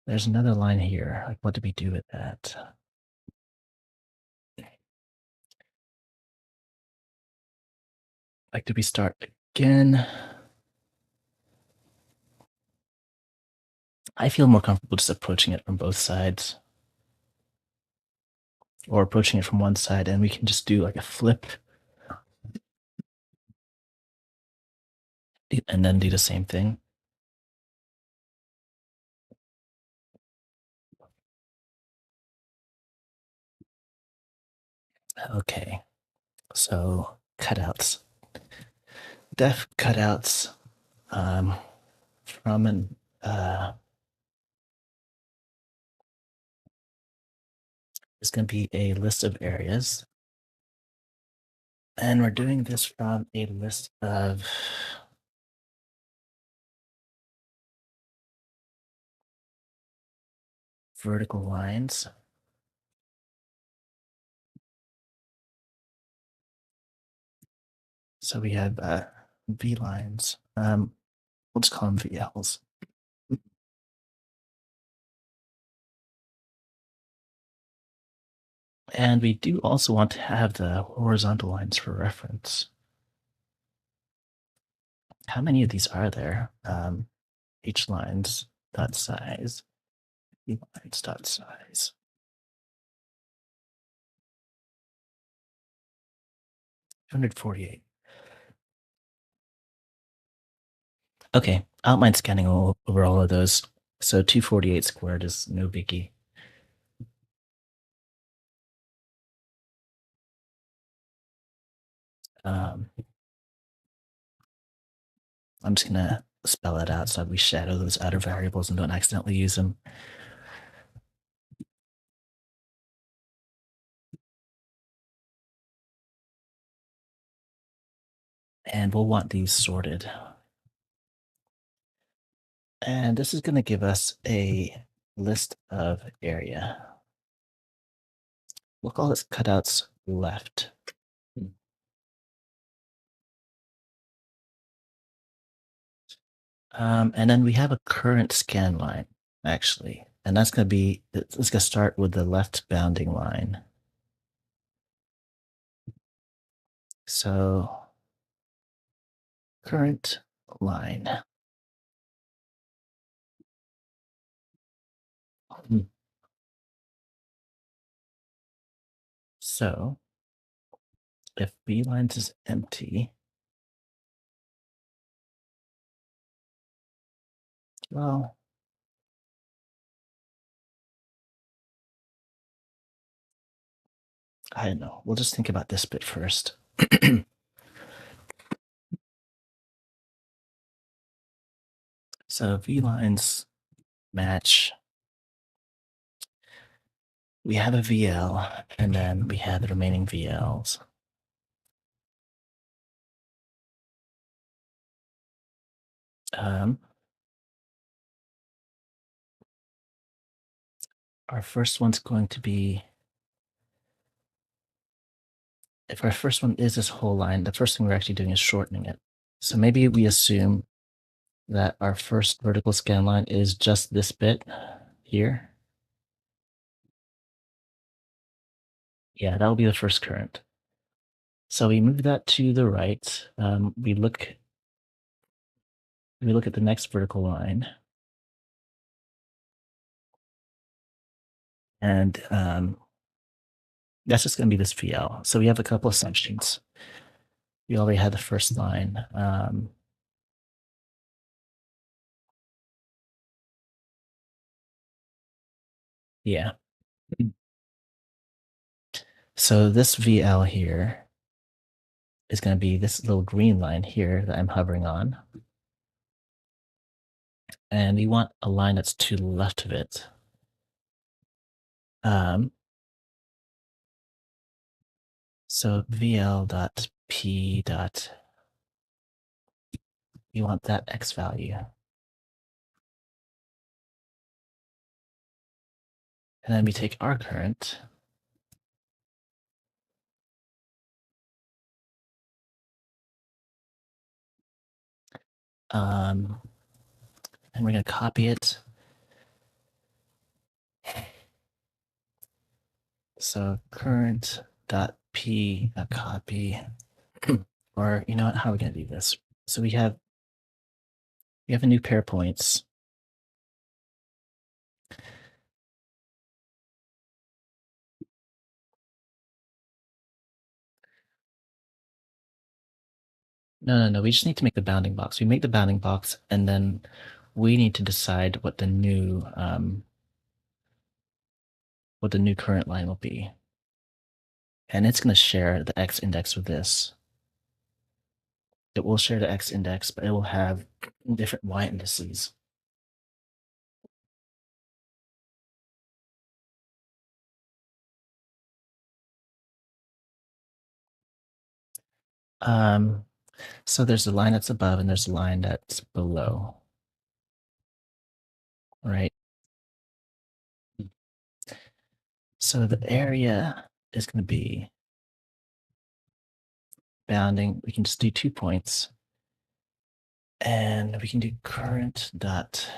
there's another line here. Like, what do we do with that? Like, do we start again? I feel more comfortable just approaching it from both sides or approaching it from one side, and we can just do like a flip and then do the same thing. Okay, so cutouts, def cutouts from an is going to be a list of areas, and we're doing this from a list of vertical lines. So we have V lines. We'll just call them VLs. And we do also want to have the horizontal lines for reference. How many of these are there? Each line's dot size. Each line's dot size. 248. Okay, I don't mind scanning over all of those. So 248 squared is no biggie. I'm just gonna spell it out so we shadow those outer variables and don't accidentally use them. And we'll want these sorted. And this is going to give us a list of area. We'll call this cutouts left. And then we have a current scan line, actually. And that's going to be, it's going to start with the left bounding line. So current line. So if B lines is empty, well, I don't know. We'll just think about this bit first. So V lines match. We have a VL, and then we have the remaining VLs. Our first one's going to be, if our first one is this whole line, the first thing we're actually doing is shortening it. So maybe we assume that our first vertical scan line is just this bit here. Yeah, that'll be the first current. So we move that to the right. We look at the next vertical line. And that's just going to be this VL. So we have a couple assumptions. We already had the first line. Yeah. So this VL here is going to be this little green line here that I'm hovering on. And we want a line that's to the left of it. So VL dot P dot, you want that X value. And then we take our current. And we're going to copy it. So current dot P copy, or you know what, how are we going to do this? So we have a new pair of points. No. We just need to make the bounding box. We make the bounding box, and then we need to decide what the new current line will be. And it's going to share the X index with this. It will share the X index, but it will have different Y indices. So there's a line that's above and there's a line that's below, right? So the area is going to be bounding. We can just do 2 points, and we can do current dot.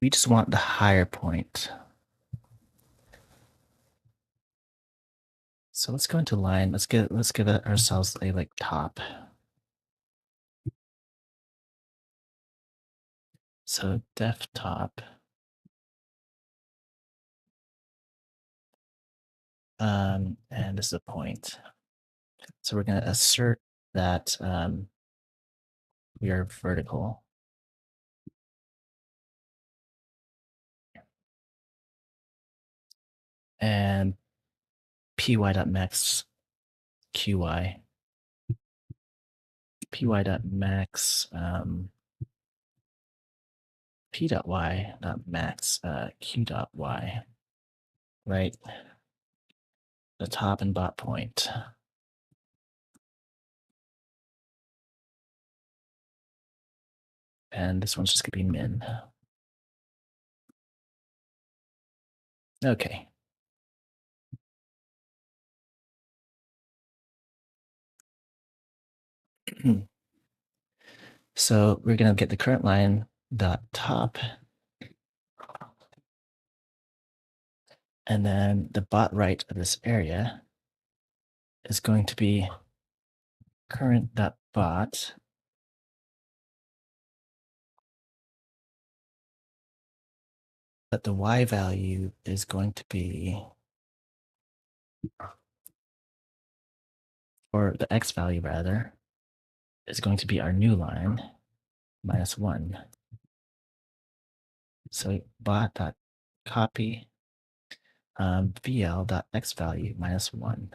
We just want the higher point. So let's go into line. Let's give it ourselves a like top. So def top. And this is a point. So we're going to assert that we are vertical. And py.max qy. py.max p.y.max q.y. Right? The top and bot point. And this one's just going to be min. Okay. So we're going to get the current line dot top. And then the bot right of this area is going to be current dot bot. But the y value is going to be, or the x value rather, is going to be our new line minus 1. So bot dot copy vl dot x value minus 1.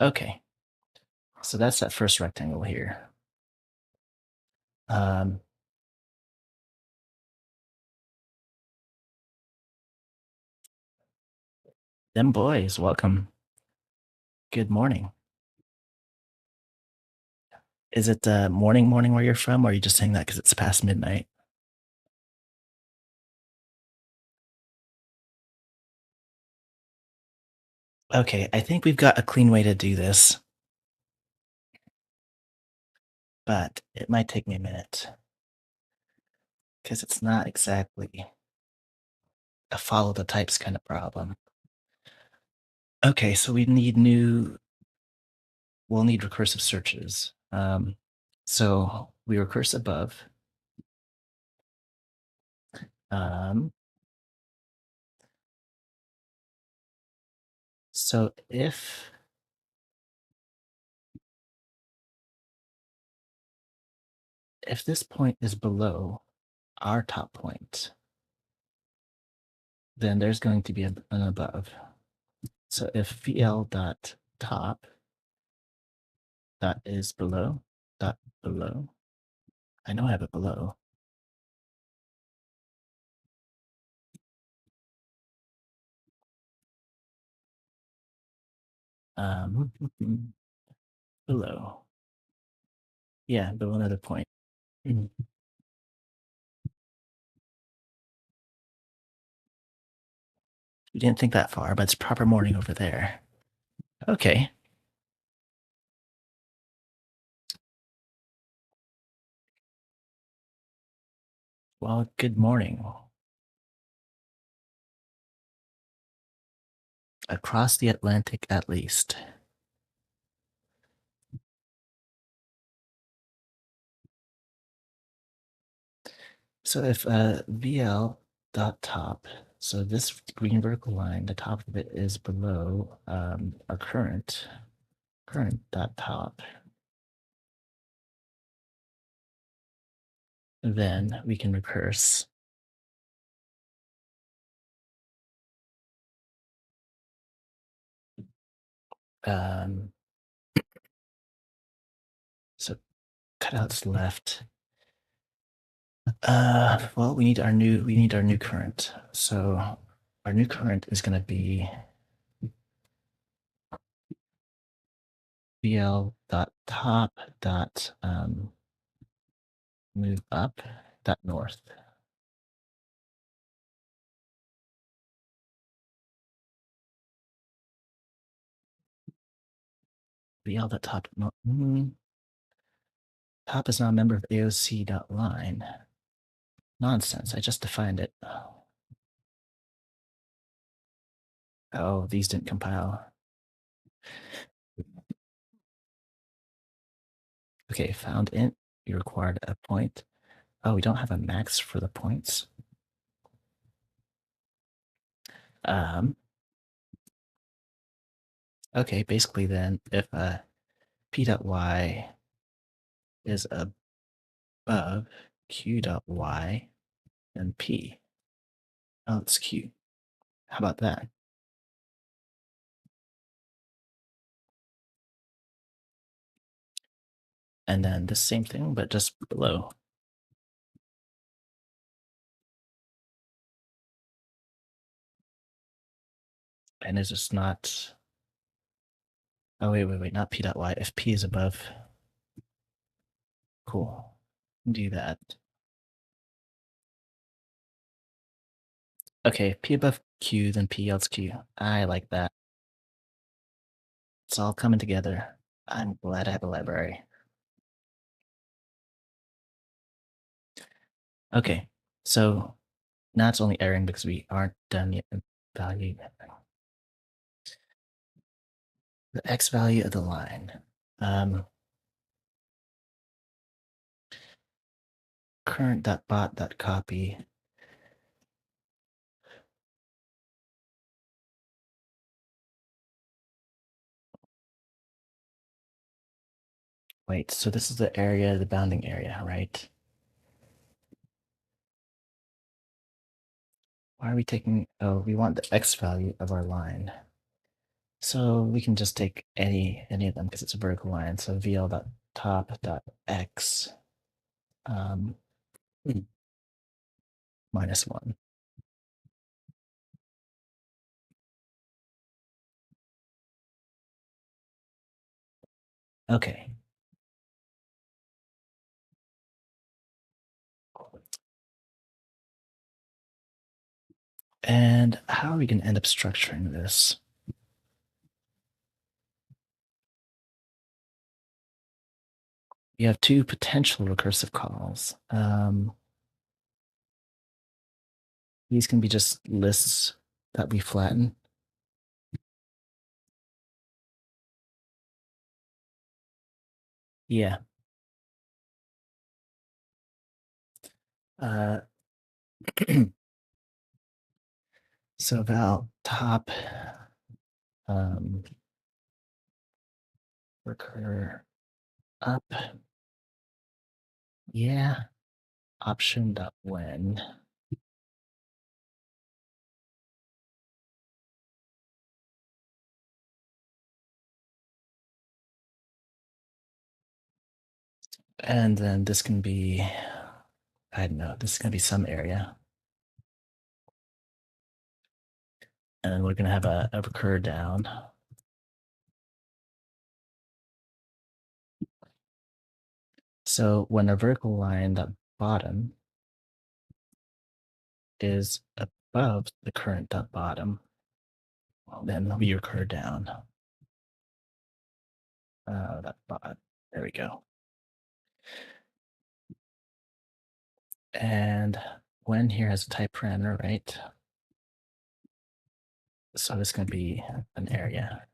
Okay, so that's that first rectangle here. Them boys, welcome. Good morning. Is it morning where you're from, or are you just saying that because it's past midnight? Okay, I think we've got a clean way to do this, but it might take me a minute because it's not exactly a follow the types kind of problem. Okay, so we'll need recursive searches. So we recurse above. So if this point is below our top point, then there's going to be an above. So if VL dot top dot is below dot below, I know I have it below. Below. Yeah, below another point. You didn't think that far, but it's proper morning over there. Okay. Well, good morning. Across the Atlantic, at least. So if VL dot top, so this green vertical line, the top of it is below our current dot top, then we can recurse. So cut out this left. Well, we need our new current. So our new current is going to be VL dot top dot move up dot north. VL dot top north. Top is not a member of AOC dot line. Nonsense. I just defined it. Oh, these didn't compile. Okay, found int. We required a point. Oh, we don't have a max for the points. Um, okay, basically then, if p dot y is above q dot y, then p. Oh, it's q. How about that? And then the same thing, but just below. And it's just not. Oh, wait, not p dot y. If p is above, cool. Do that. Okay, p above q, then p else q. I like that. It's all coming together. I'm glad I have a library. Okay, so now it's only erroring because we aren't done yet with value. The x value of the line. Current.bot.copy. Wait, so this is the area, the bounding area, right? Why are we taking, oh, we want the x value of our line. So we can just take any of them because it's a vertical line. So vl.top.x um, minus 1. Okay. And how are we going to end up structuring this? We have two potential recursive calls. These can be just lists that we flatten. Yeah. Uh, so val top recur up. Yeah. Option dot when. And then this can be, I don't know, this is going to be some area. And then we're going to have a recur down. So when a vertical line, that bottom is above the current dot bottom, then we recur down. That bot. There we go. And when here has a type parameter, right? So this is going to be an area.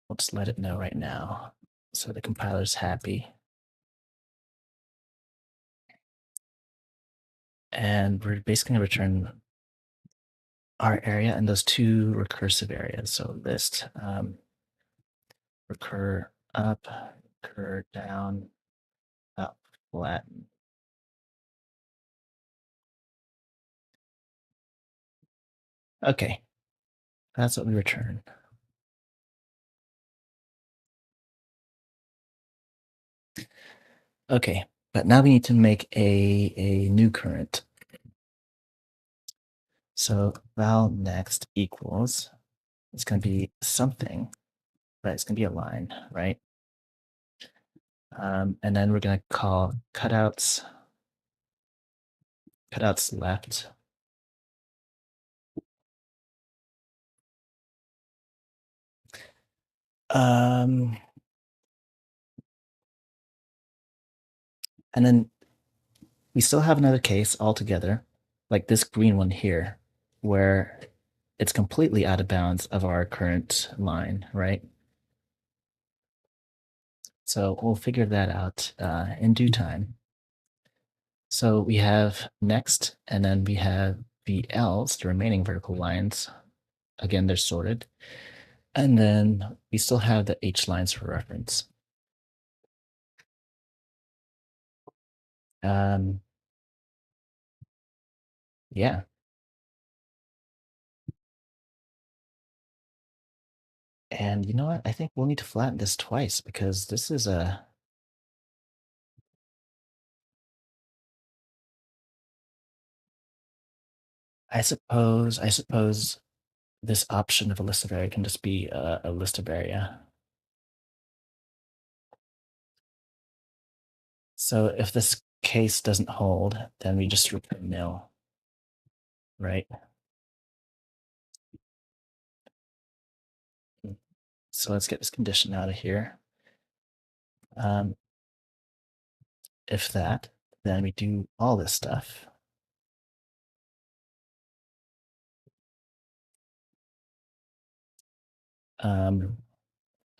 We'll just let it know right now. So the compiler's happy. And we're basically going to return our area and those two recursive areas. So list recur up, recur down, up, flatten. Okay, that's what we return. Okay, but now we need to make a new current. So val next equals, it's going to be something, but it's going to be a line, right? And then we're going to call cutouts left. And then we still have another case altogether, like this green one here, where it's completely out of bounds of our current line, right? So we'll figure that out in due time. So we have next, and then we have VLs, the remaining vertical lines. Again, they're sorted. And then we still have the H lines for reference. Yeah. And you know what? I think we'll need to flatten this twice because this is a, I suppose this option of a list of area can just be a list of area. So if this case doesn't hold, then we just return nil, right? So let's get this condition out of here. Um, if that, then we do all this stuff.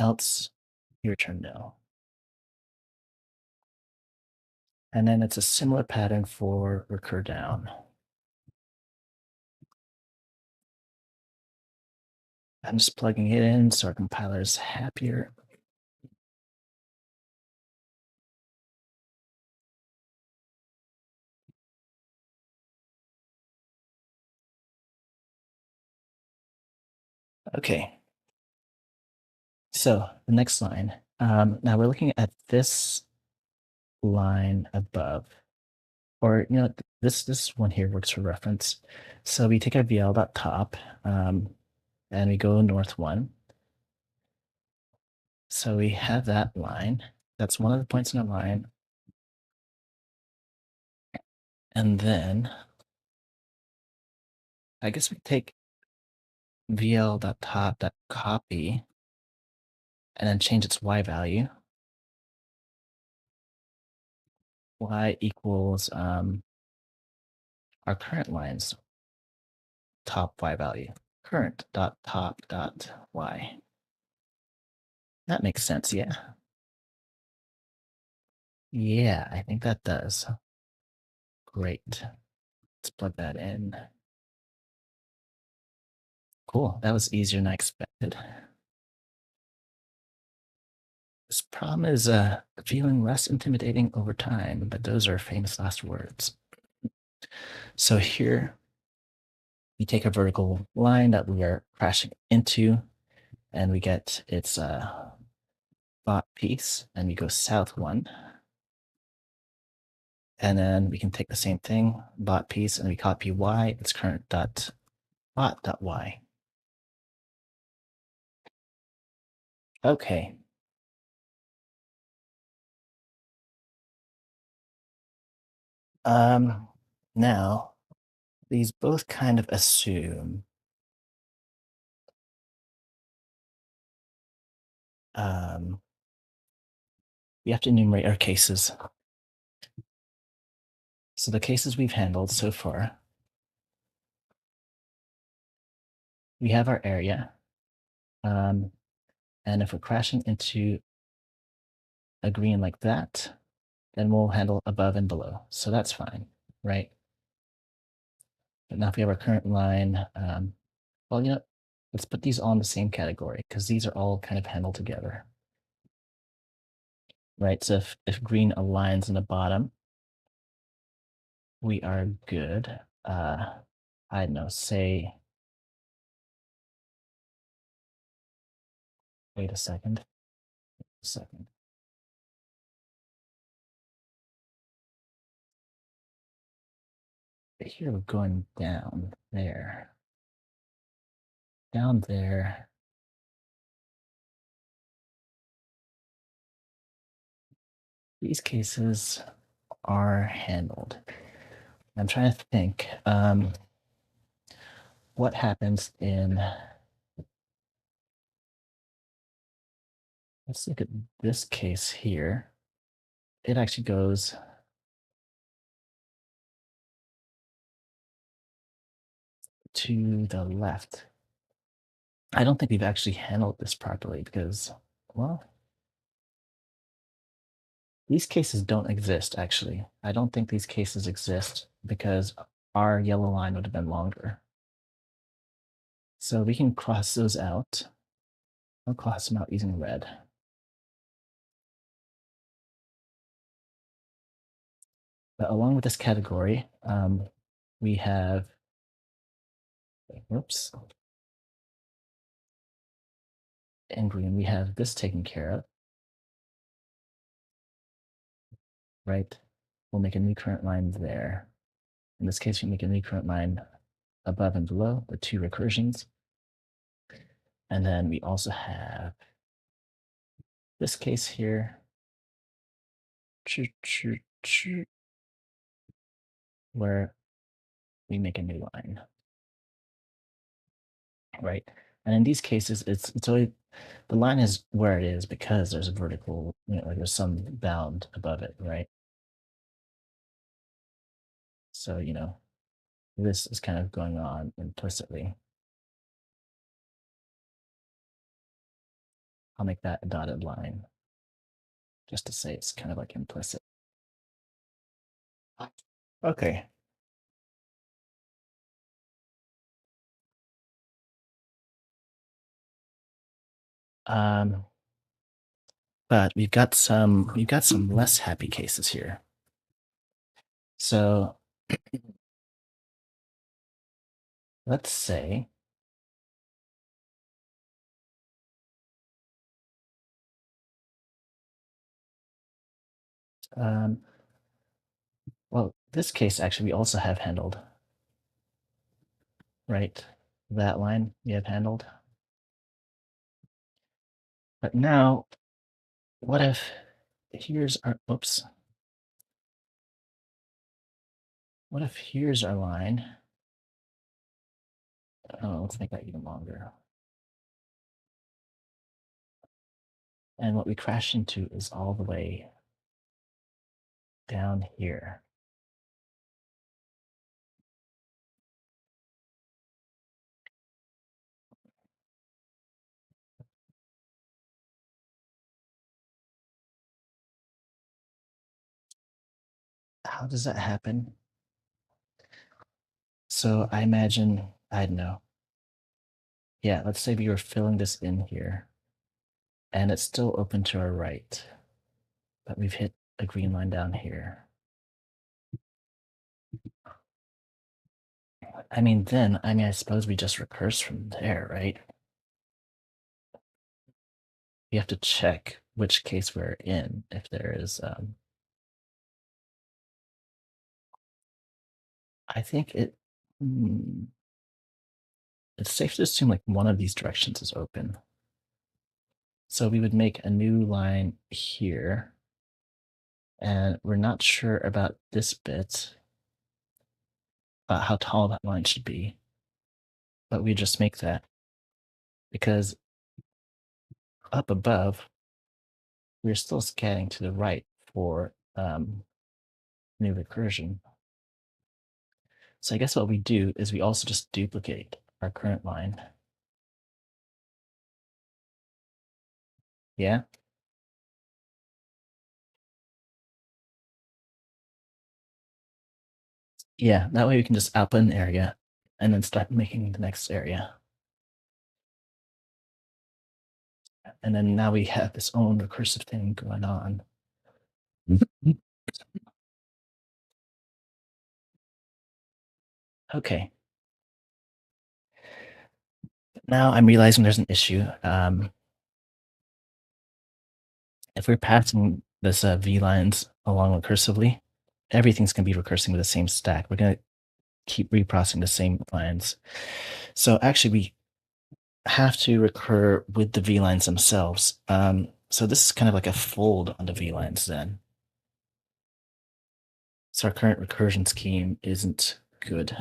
Else you return nil. And then it's a similar pattern for recur down. I'm just plugging it in so our compiler's happier. Okay. So the next line. Now we're looking at this line above, or this one here works for reference. So we take our VL.top, and we go north one. So we have that line. That's one of the points in the line. And then I guess we take VL.top.copy and then change its Y value. Y equals our current line's top Y value. Current.top.y. That makes sense, yeah. Yeah, I think that does. Great. Let's plug that in. Cool. That was easier than I expected. This problem is feeling less intimidating over time, but those are famous last words. So here we take a vertical line that we are crashing into, and we get its bot piece, and we go south one. And then we can take the same thing, bot piece, and we copy y, its current dot bot dot y. Okay. Now these both kind of assume we have to enumerate our cases. So the cases we've handled so far, we have our area. And if we're crashing into a green like that, then we'll handle above and below. So that's fine, right? But now if we have our current line, well, let's put these all in the same category because these are all kind of handled together. Right, so if green aligns in the bottom, we are good. I don't know, say, wait a second. Here we're going down there. Down there. These cases are handled. I'm trying to think what happens in, let's look at this case here. It actually goes to the left. I don't think we've actually handled this properly because, well, these cases don't exist, actually. I don't think these cases exist because our yellow line would have been longer. So we can cross those out. I'll cross them out using red. But along with this category, we have, whoops, in green, we have this taken care of, right? We'll make a new current line there. In this case, we make a new current line above and below the two recursions. And then we also have this case here, where we make a new line, right? And in these cases, it's always the line is where it is because there's a vertical, like there's some bound above it, right? So, this is kind of going on implicitly. I'll make that a dotted line just to say it's kind of like implicit. Okay. Um, but we've got some less happy cases here. So let's say well, this case actually we also have handled, right? That line we have handled. But now, what if here's our, oops. What if here's our line? Oh, let's make that even longer. And what we crash into is all the way down here. How does that happen? So I imagine, I don't know. Yeah, let's say we were filling this in here and it's still open to our right, but we've hit a green line down here. I suppose we just recurse from there, right? We have to check which case we're in if there is, I think it's safe to assume like one of these directions is open. So we would make a new line here, and we're not sure about this bit, about how tall that line should be, but we just make that because up above, we're still scanning to the right for new recursion. So I guess what we do is we also just duplicate our current line. Yeah? Yeah, that way we can just output an area and then start making the next area. And then now we have this own recursive thing going on. Okay. Now I'm realizing there's an issue. If we're passing this V lines along recursively, everything's going to be recursing with the same stack. We're going to keep reprocessing the same lines. So actually, we have to recur with the V lines themselves. So this is kind of like a fold on the V lines then. So our current recursion scheme isn't good.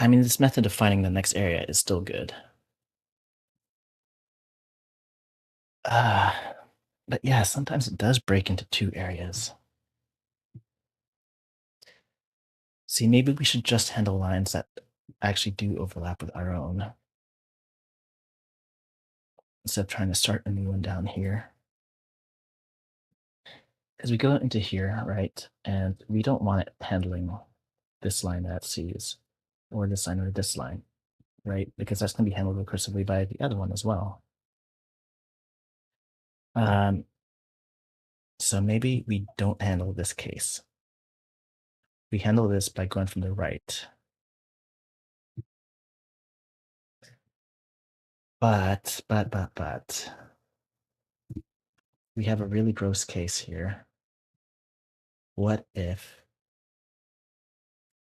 This method of finding the next area is still good. But yeah, sometimes it does break into two areas. See, maybe we should just handle lines that actually do overlap with our own instead of trying to start a new one down here. Because we go into here, right? And we don't want it handling this line that it sees, or this line or this line, right? Because that's going to be handled recursively by the other one as well. Um, so maybe we don't handle this case. We handle this by going from the right. But, we have a really gross case here. What if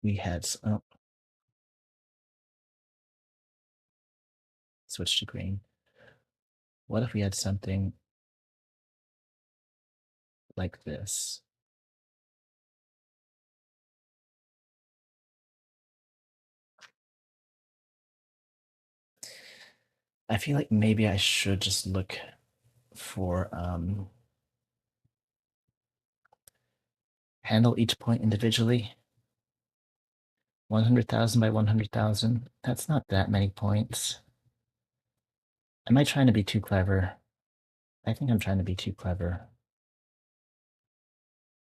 we had, oh, switch to green. What if we had something like this? I feel like maybe I should just look for handle each point individually. 100,000 by 100,000. That's not that many points. Am I trying to be too clever? I think I'm trying to be too clever.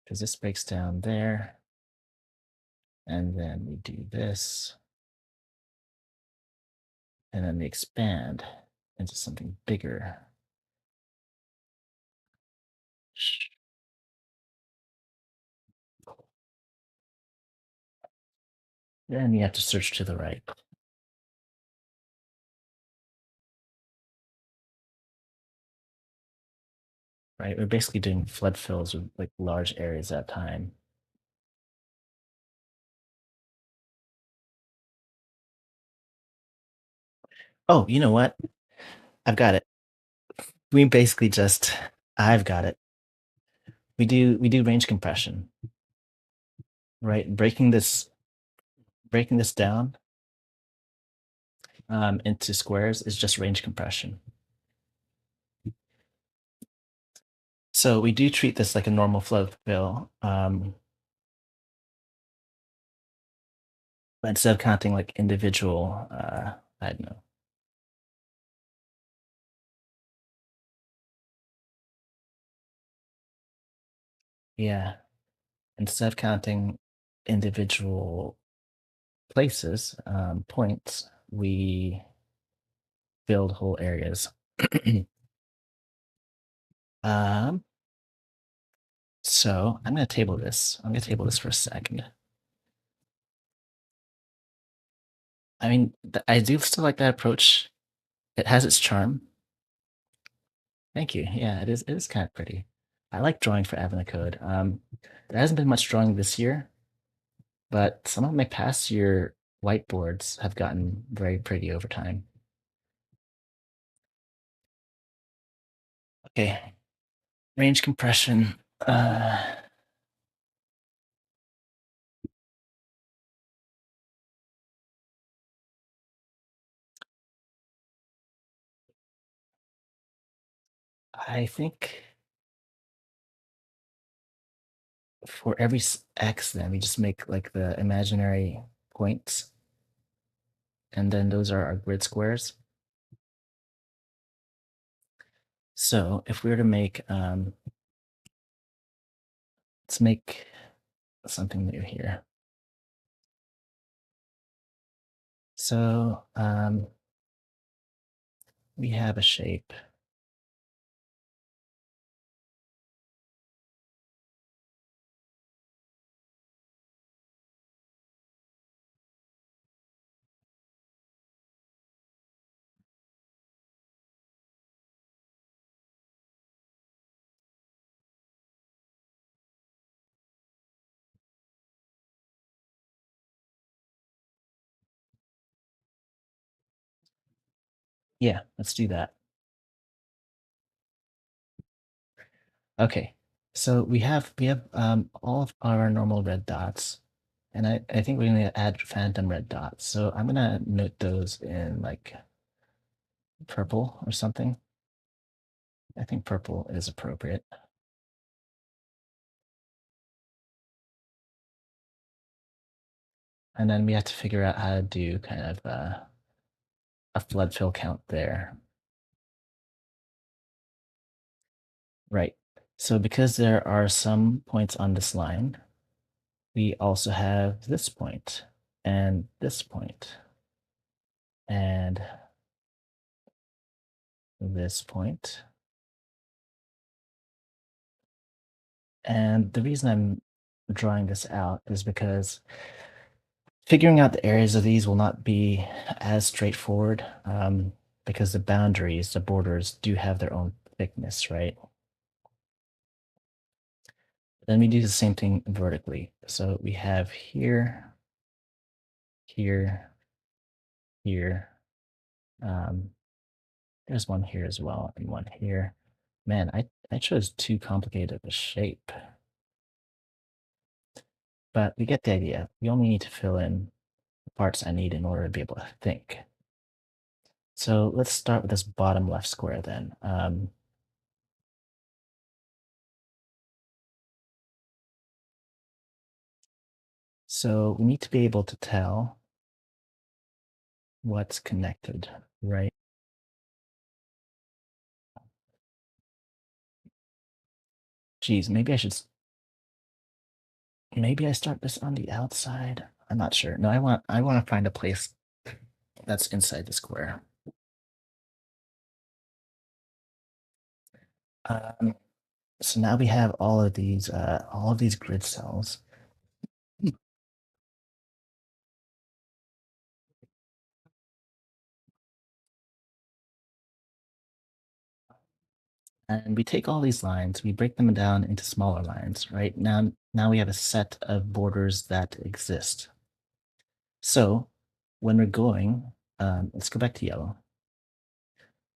Because this breaks down there. And then we do this. And then we expand into something bigger. Then you have to search to the right. Right? We're basically doing flood fills with like large areas at a time. Oh, you know what? I've got it. We basically just I've got it. We do range compression, right? Breaking this down into squares is just range compression. So we do treat this like a normal flow fill, but instead of counting like individual, I don't know. Yeah, instead of counting individual places, points, we build whole areas. um, so I'm going to table this. I'm going to table this for a second. I mean, I do still like that approach. It has its charm. Thank you. Yeah, it is. It is kind of pretty. I like drawing for Avena Code. There hasn't been much drawing this year, but some of my past year whiteboards have gotten very pretty over time. Okay, range compression. I think for every x, then we just make like the imaginary points, and then those are our grid squares. So if we were to make, let's make something new here. So we have a shape. Yeah, let's do that. Okay, so we have all of our normal red dots, and I think we're gonna add phantom red dots. So I'm gonna note those in like purple or something. I think purple is appropriate. And then we have to figure out how to do kind of a flood fill count there. Right. So because there are some points on this line, we also have this point and this point and this point. And the reason I'm drawing this out is because figuring out the areas of these will not be as straightforward because the boundaries, the borders, do have their own thickness, right? Then we do the same thing vertically. So we have here, here, here. There's one here as well, and one here. Man, I chose too complicated of a shape. But we get the idea. We only need to fill in the parts I need in order to be able to think. So let's start with this bottom left square then. So we need to be able to tell what's connected, right? Geez, maybe I start this on the outside. I'm not sure. No, I want to find a place that's inside the square. Um, so now we have all of these grid cells. And we take all these lines, we break them down into smaller lines, right? Now we have a set of borders that exist. So when we're going, let's go back to yellow.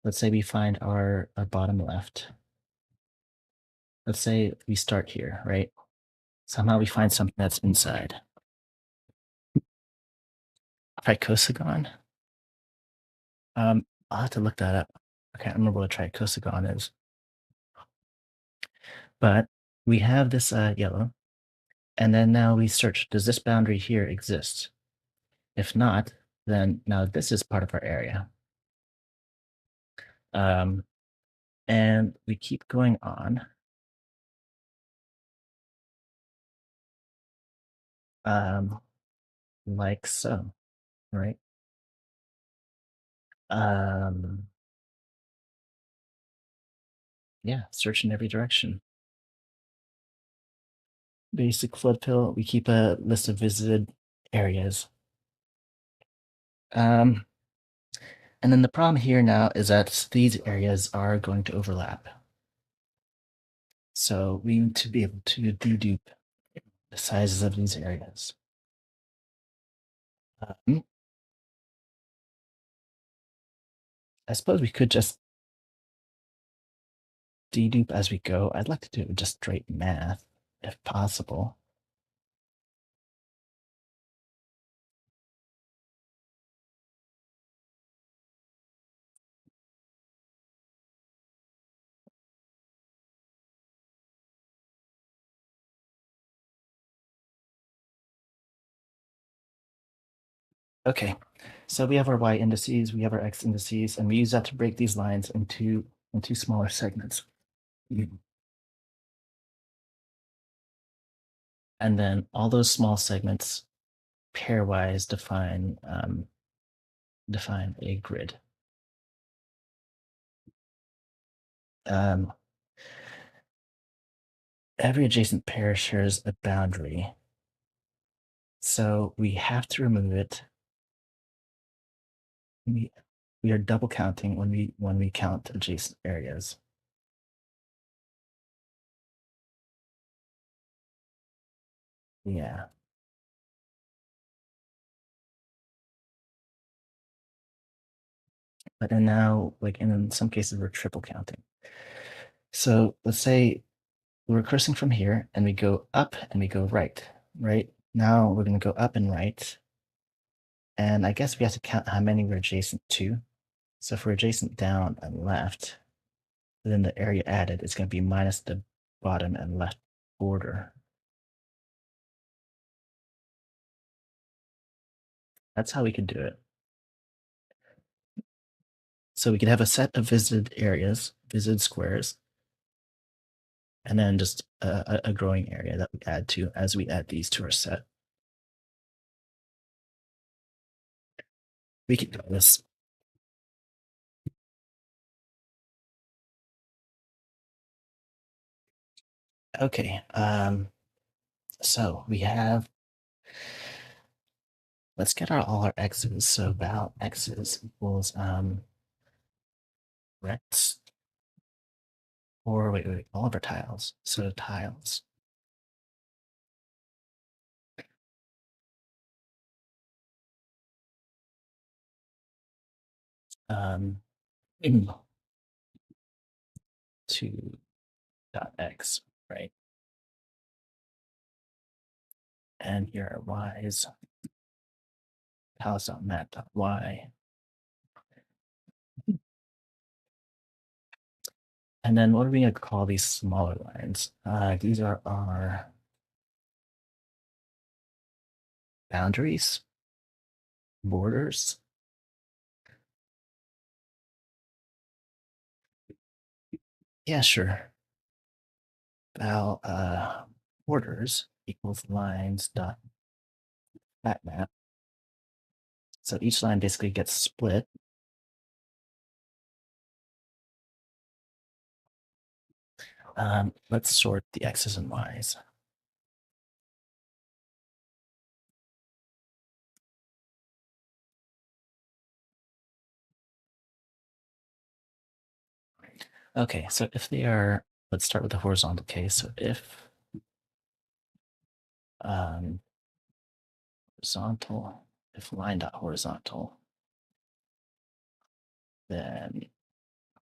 Let's say we find our bottom left. Let's say we start here, right? Somehow we find something that's inside. Tricosagon? I'll have to look that up. I can't remember what a tricosagon is. But we have this yellow, and then now we search, does this boundary here exist? If not, then now this is part of our area. And we keep going on. Like so, right? Um, yeah, search in every direction. Basic flood fill, we keep a list of visited areas. And then the problem here now is that these areas are going to overlap. So we need to be able to dedupe the sizes of these areas. I suppose we could just dedupe as we go. I'd like to do just straight math, if possible. Okay, so we have our y indices, we have our x indices, and we use that to break these lines into smaller segments. And then all those small segments pairwise define a grid. Every adjacent pair shares a boundary, so we have to remove it. We are double counting when we count adjacent areas. Yeah. But then now, like in some cases, we're triple counting. So let's say we're cursing from here and we go up and we go right, right? Now we're going to go up and right. And I guess we have to count how many we're adjacent to. So if we're adjacent down and left, then the area added is going to be minus the bottom and left border. That's how we could do it. So we could have a set of visited areas, visited squares, and then just a growing area that we add to as we add these to our set. We can do this. Okay. So we have, let's get all our x's. So val x's equals rex, or wait, all of our tiles. So tiles. Um, 2 dot x, right? And here are y's, tiles dot mat dot y. And then what are we going to call these smaller lines? These are our boundaries, borders. Yeah, sure. Val borders equals lines dot fat map. So each line basically gets split. Let's sort the x's and y's. Okay, so if they are, let's start with the horizontal case. So if horizontal, if line dot horizontal, then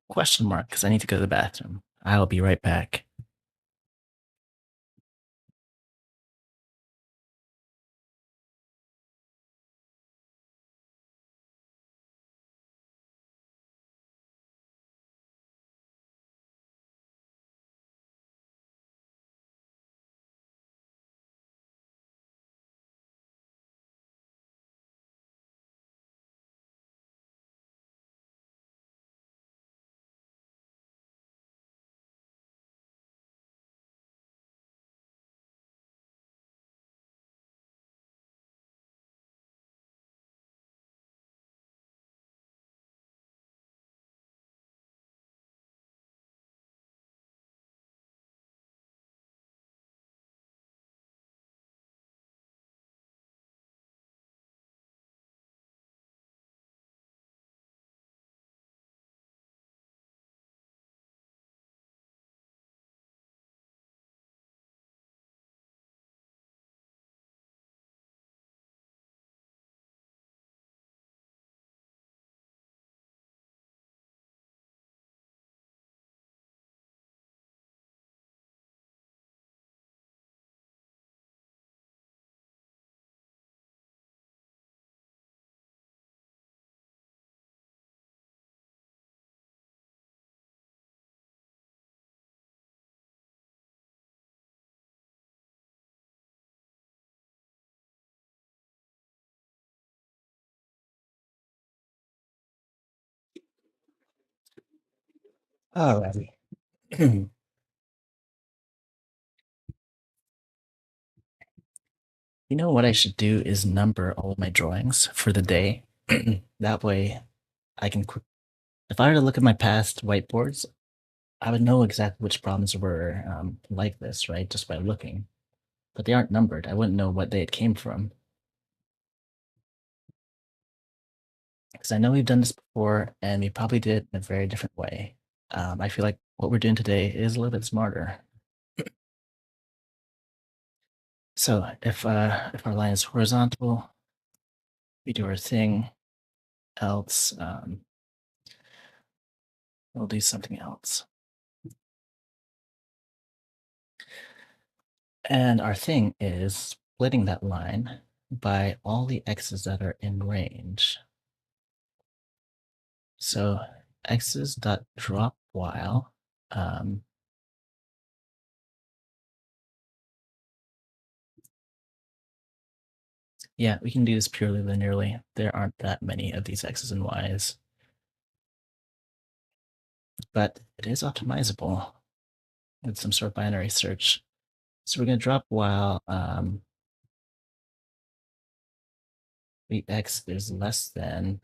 question mark, because I need to go to the bathroom. I'll be right back. Alrighty. You know what I should do is number all of my drawings for the day. That way I can if I were to look at my past whiteboards, I would know exactly which problems were like this, right? Just by looking. But they aren't numbered. I wouldn't know what they came from. Because I know we've done this before and we probably did it in a very different way. I feel like what we're doing today is a little bit smarter. So if our line is horizontal, we do our thing. Else, we'll do something else. And our thing is splitting that line by all the x's that are in range. So x's dot drop while Yeah, we can do this purely linearly. There aren't that many of these x's and y's, but it is optimizable with some sort of binary search. So we're going to drop while the x is less than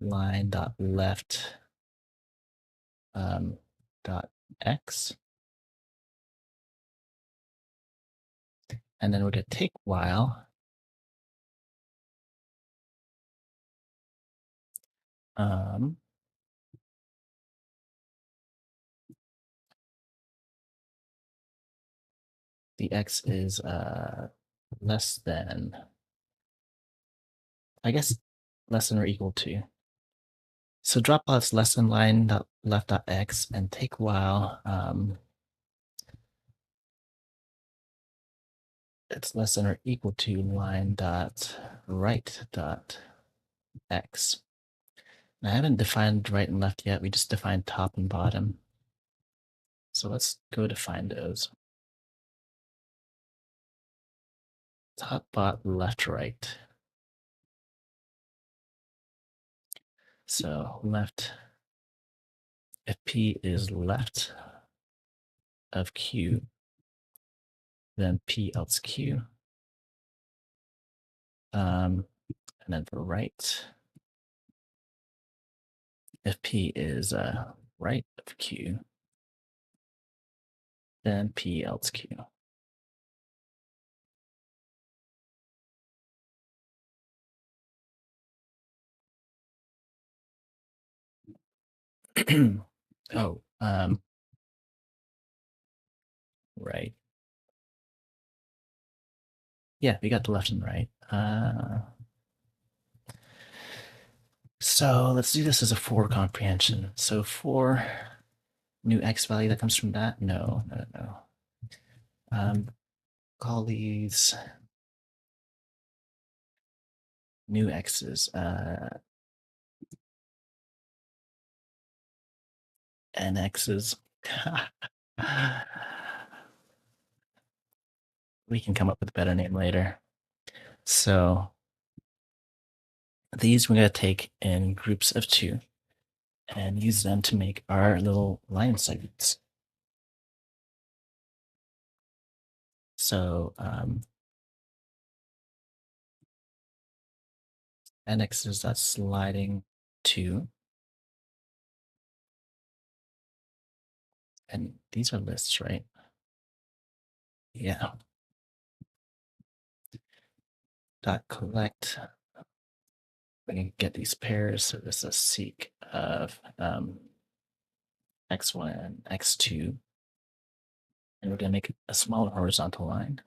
line dot left dot x. And then we're going to take while the x is less than, I guess, less than or equal to. So drop while it's less than line dot left dot x and take while it's less than or equal to line dot right dot x. I haven't defined right and left yet. We just defined top and bottom. So let's go define those. Top, bottom, left, right. So left, if P is left of Q, then P else Q. And then for right, if P is right of Q, then P else Q. Oh, right. Yeah, we got the left and right. So let's do this as a for comprehension. So for new x value that comes from that, no. Call these new x's, n x's. We can come up with a better name later. So these we're going to take in groups of 2 and use them to make our little line segments. So nx is that sliding 2. And these are lists, right? Yeah. Dot collect. We can get these pairs. So this is a seek of x1 and x2. And we're going to make a smaller horizontal line.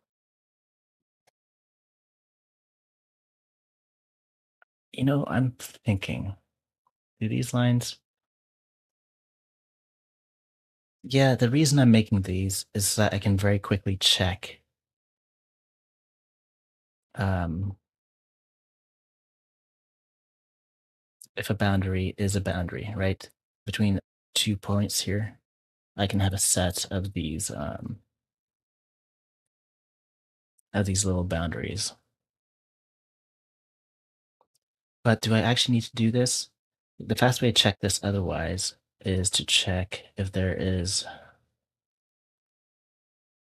You know, I'm thinking, do these lines? Yeah, the reason I'm making these is that I can very quickly check if a boundary is a boundary, right? Between 2 points here, I can have a set of these little boundaries. But do I actually need to do this? The fast way to check this otherwise is to check if there is,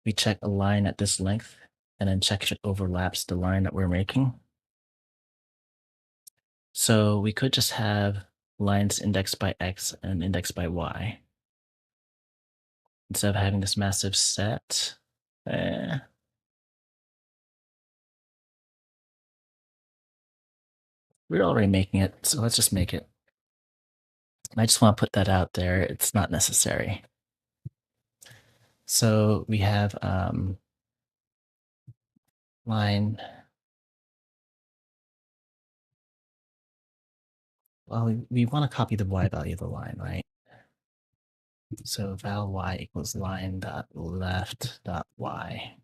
we check a line at this length and then check if it overlaps the line that we're making. So we could just have lines indexed by x and indexed by y. Instead of having this massive set. We're already making it, so let's just make it. I just want to put that out there. It's not necessary. So we have line. Well, we want to copy the y value of the line, right? So val y equals line dot left dot y.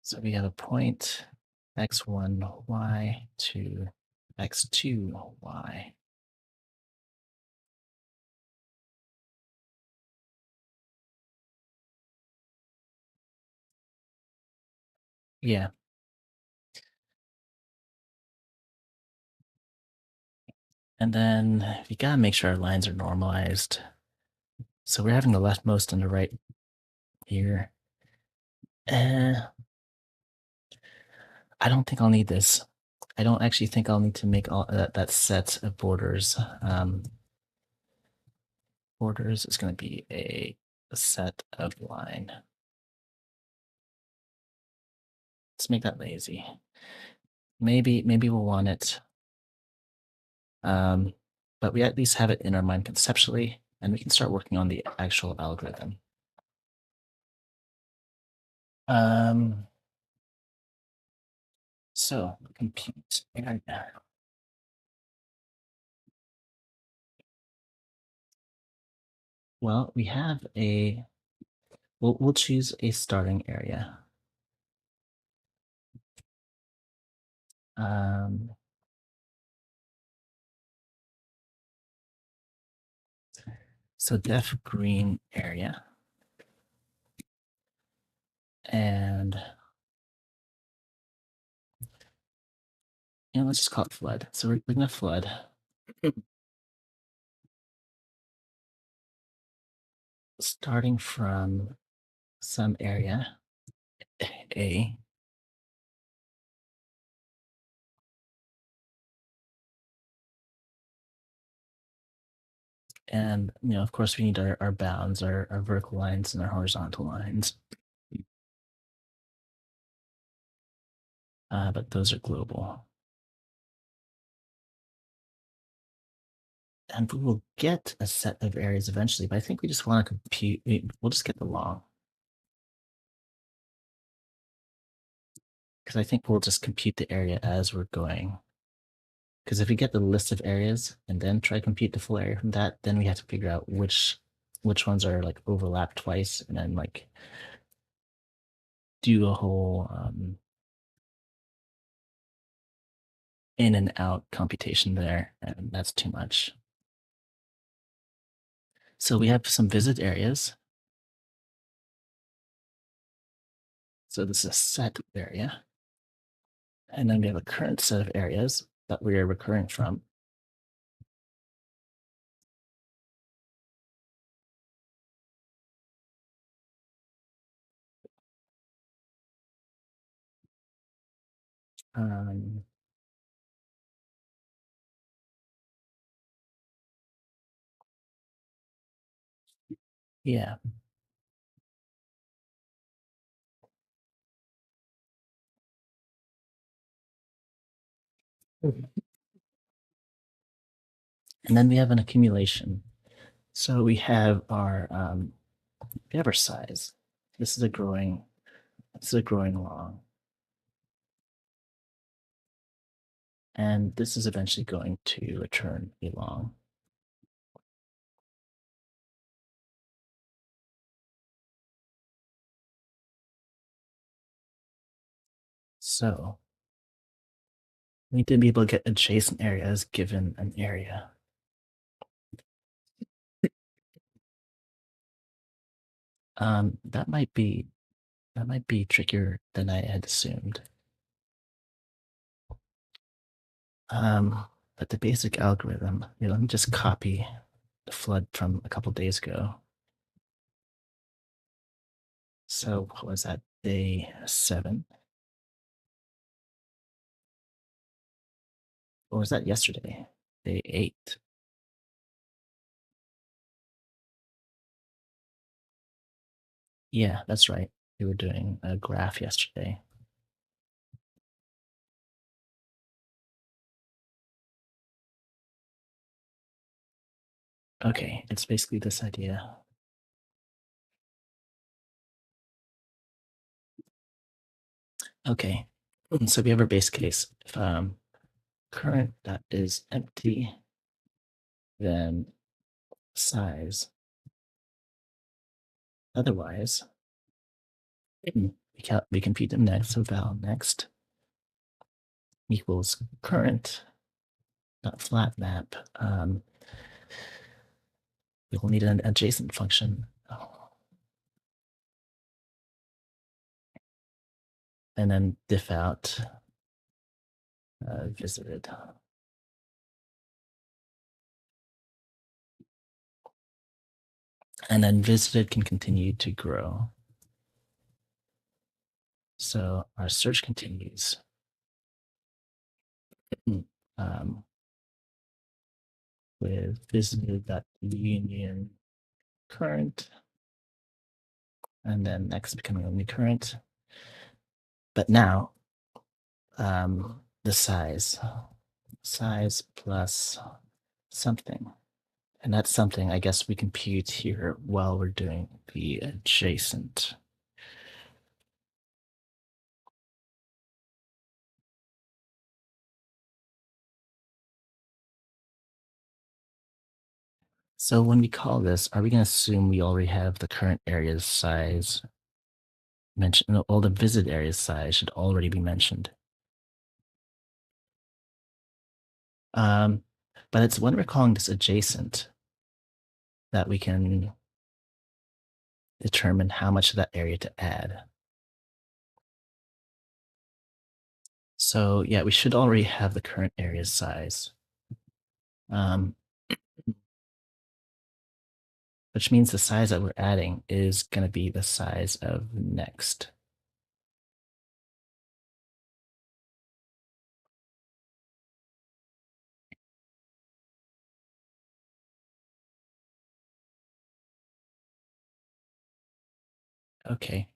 So we have a point x1 y to x2 y. Yeah. And then we gotta make sure our lines are normalized. So we're having the leftmost and the right here. Eh, I don't think I'll need this. I don't actually think I'll need to make all that set of borders. Borders is going to be a set of line. Let's make that lazy. Maybe we'll want it. But we at least have it in our mind conceptually, and we can start working on the actual algorithm. Um, so compute area. Well, we have a. We'll choose a starting area. Um, so def green area, and let's just call it flood. So we're gonna flood. Starting from some area A, and of course we need our bounds, our vertical lines and our horizontal lines. But those are global. And we will get a set of areas eventually, but I think we just want to compute. We'll just get the long. Because I think we'll just compute the area as we're going. Because if we get the list of areas and then try to compute the full area from that, then we have to figure out which ones are like overlapped twice, and then like do a whole in and out computation there, and that's too much. So we have some visit areas. So this is a set area. And then we have a current set of areas that we are recurring from. Um, yeah. And then we have an accumulation. So we have our size. This is a growing long. And this is eventually going to return a long. So we need to be able to get adjacent areas given an area. That might be trickier than I had assumed. But the basic algorithm, let me just copy the flood from a couple days ago. So what was that? Day 7? Or was that yesterday? Day 8. Yeah, that's right. We were doing a graph yesterday. Okay, it's basically this idea. Okay, so we have our base case. If current that is empty, then size. Otherwise, we compute them next. So val next equals current dot flat map. We will need an adjacent function. and then diff out visited. And then visited can continue to grow. So our search continues. um, with visited.union current, and then next becoming only current. But now the size plus something. And that's something I guess we compute here while we're doing the adjacent. So when we call this, are we going to assume we already have the current area's size mentioned? No, all the visit area's size should already be mentioned. But it's when we're calling this adjacent that we can determine how much of that area to add. So yeah, we should already have the current area's size, which means the size that we're adding is going to be the size of next. Okay.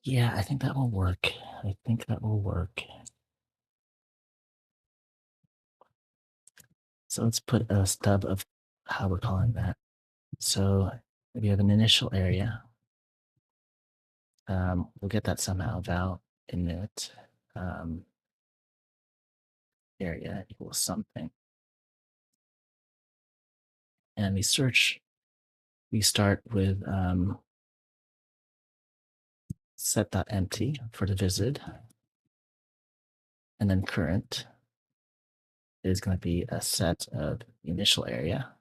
Yeah, I think that will work. I think that will work. So let's put a stub of how we're calling that. So we have an initial area. We'll get that somehow. Val init area equals something. And we search, we start with set.empty for the visit. And then current is going to be a set of the initial area.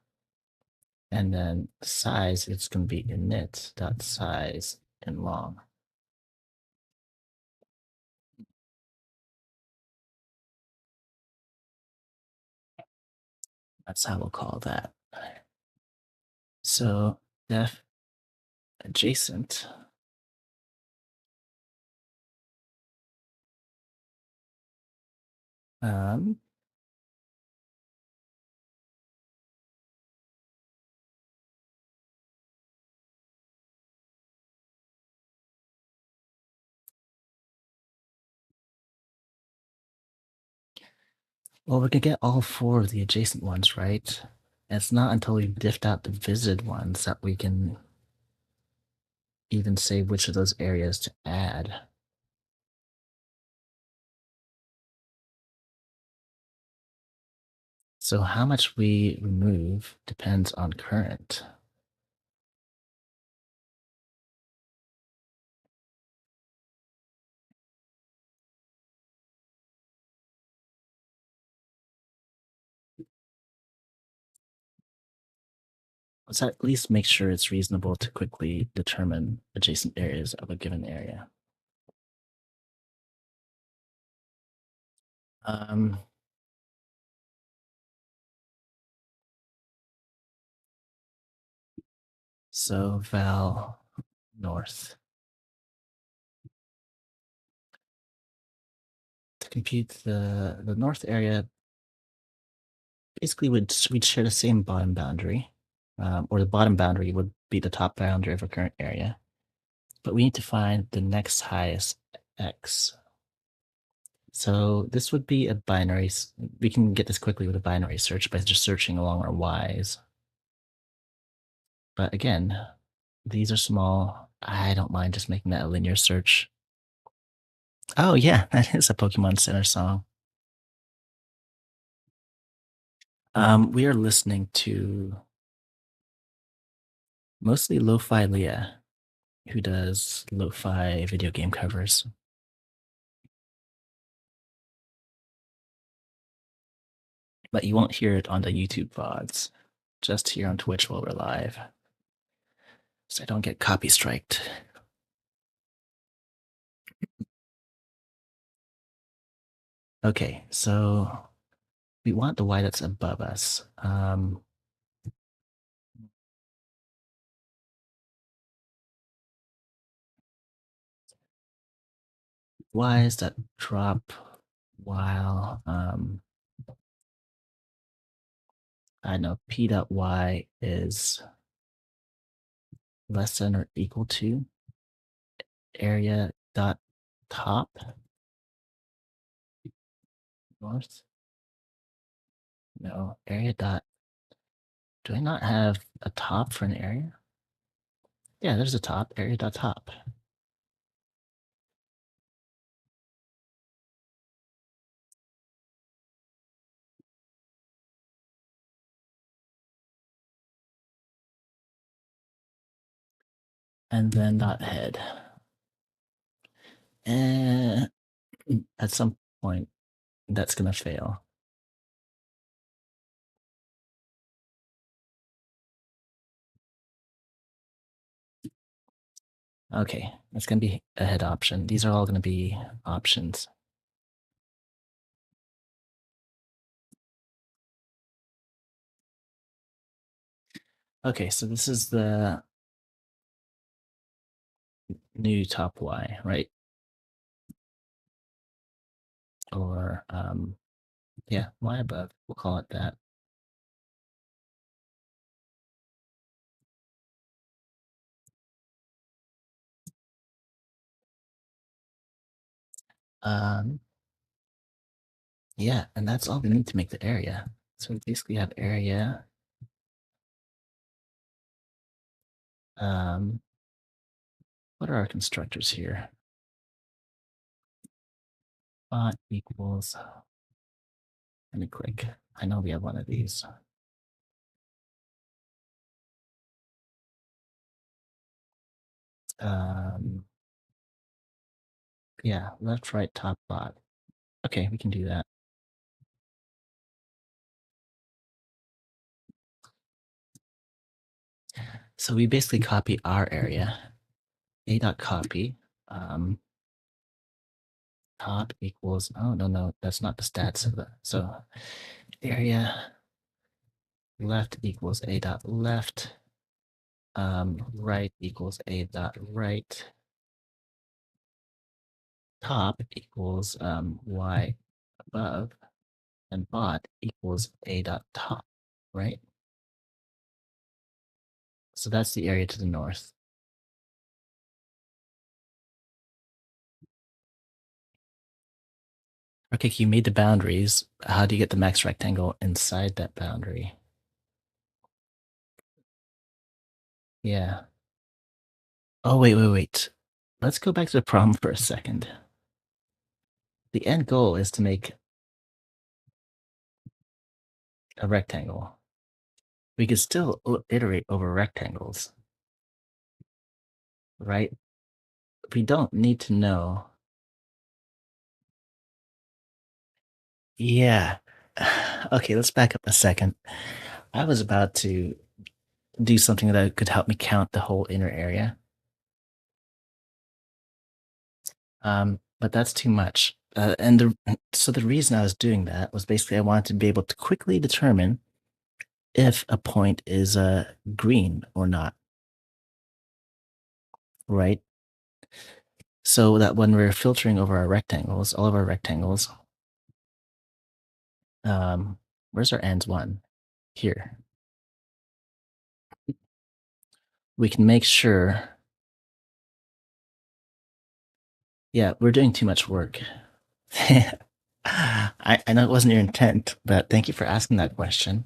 And then size, it's going to be init.size in long. That's how we'll call that. So def adjacent well, we could get all four of the adjacent ones, right? And it's not until we've diffed out the visited ones that we can even say which of those areas to add. So how much we remove depends on current. Let's at least make sure it's reasonable to quickly determine adjacent areas of a given area. So val north. To compute the north area, basically we'd share the same bottom boundary, or the bottom boundary would be the top boundary of a current area. But we need to find the next highest x. So this would be a binary. We can get this quickly with a binary search by just searching along our y's. But again, these are small. I don't mind just making that a linear search. Oh yeah, that is a Pokemon Center song. We are listening to Mostly Lo-Fi Leah, who does lo-fi video game covers. But you won't hear it on the YouTube VODs, just here on Twitch while we're live. So I don't get copy striked. Okay, so we want the Y that's above us. Y's that drop while I know P dot Y is less than or equal to area dot top north. No, area dot. Do I not have a top for an area? Yeah, there's a top, area dot top. And then dot head. And at some point, that's going to fail. Okay, that's going to be a head option. These are all going to be options. Okay, so this is the new top Y, right? Or, yeah, Y above. We'll call it that. Um, yeah, and that's all we need to make the area. So we basically have area. What are our constructors here? Bot equals. Let me click. I know we have one of these. Yeah, left, right, top, bot. Okay, we can do that. So we basically copy our area. A dot copy. Top equals. Oh no, that's not the stats of the. So area left equals a dot left. Right equals a dot right. Top equals y above, and bot equals a dot top. Right. So that's the area to the north. Okay, you made the boundaries. How do you get the max rectangle inside that boundary? Yeah. Oh, wait. Let's go back to the problem for a second. The end goal is to make a rectangle. We could still iterate over rectangles, right? We don't need to know. Yeah. Okay, let's back up a second. I was about to do something that could help me count the whole inner area. But that's too much. So the reason I was doing that was basically I wanted to be able to quickly determine if a point is green or not, right? So that when we're filtering over our rectangles, all of our rectangles, where's our ends one? Here. We can make sure. Yeah, we're doing too much work. I know it wasn't your intent, but thank you for asking that question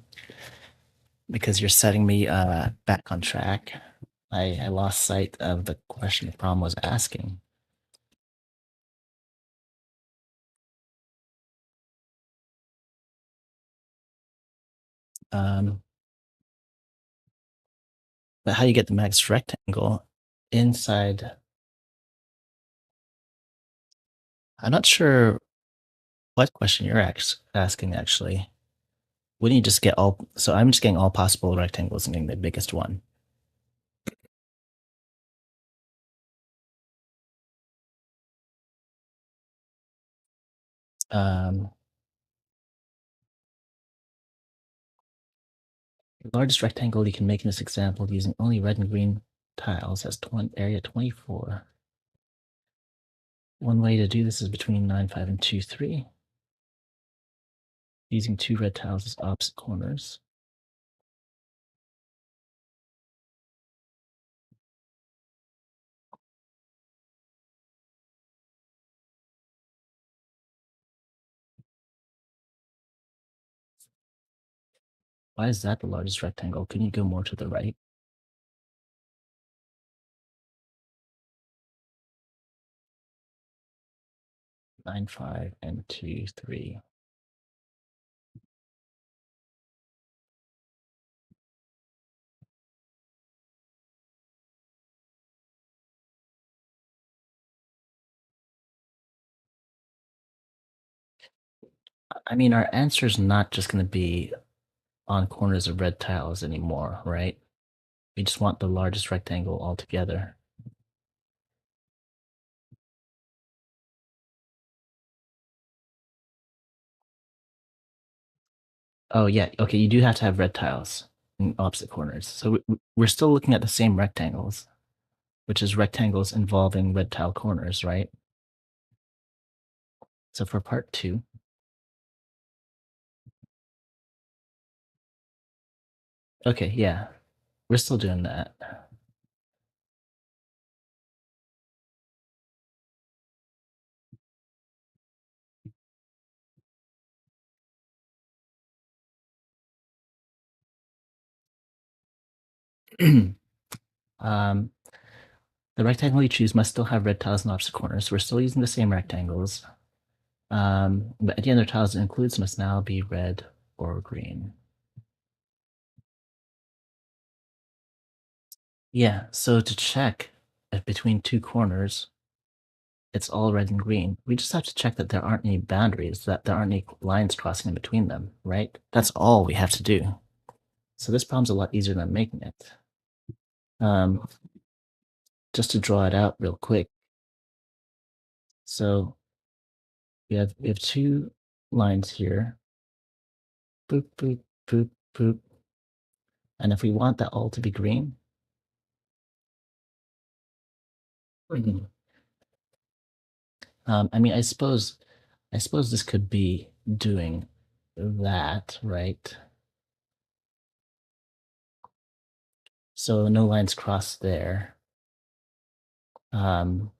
because you're setting me back on track. I lost sight of the question the problem was asking. Um, But how you get the max rectangle inside, I'm not sure what question you're asking actually. Wouldn't you just get all, so I'm just getting all possible rectangles and getting the biggest one. Um, the largest rectangle you can make in this example using only red and green tiles has area 24. One way to do this is between 9, 5, and 2, 3. Using 2 red tiles as opposite corners. Why is that the largest rectangle? Can you go more to the right? 9, 5, and 2, 3. I mean, our answer is not just going to be on corners of red tiles anymore, right? We just want the largest rectangle altogether. Oh, yeah. Okay, you do have to have red tiles in opposite corners. So we're still looking at the same rectangles, which is rectangles involving red tile corners, right? So for part 2, okay, yeah, we're still doing that. um, the rectangle you choose must still have red tiles in opposite corners. We're still using the same rectangles. But any other tiles it includes must now be red or green. Yeah, so to check if between 2 corners, it's all red and green, we just have to check that there aren't any boundaries, that there aren't any lines crossing in between them, right? That's all we have to do. So this problem's a lot easier than making it. Um, just to draw it out real quick. So we have 2 lines here. Boop, boop, boop, boop. And if we want that all to be green, I mean, I suppose this could be doing that, right? So no lines crossed there. You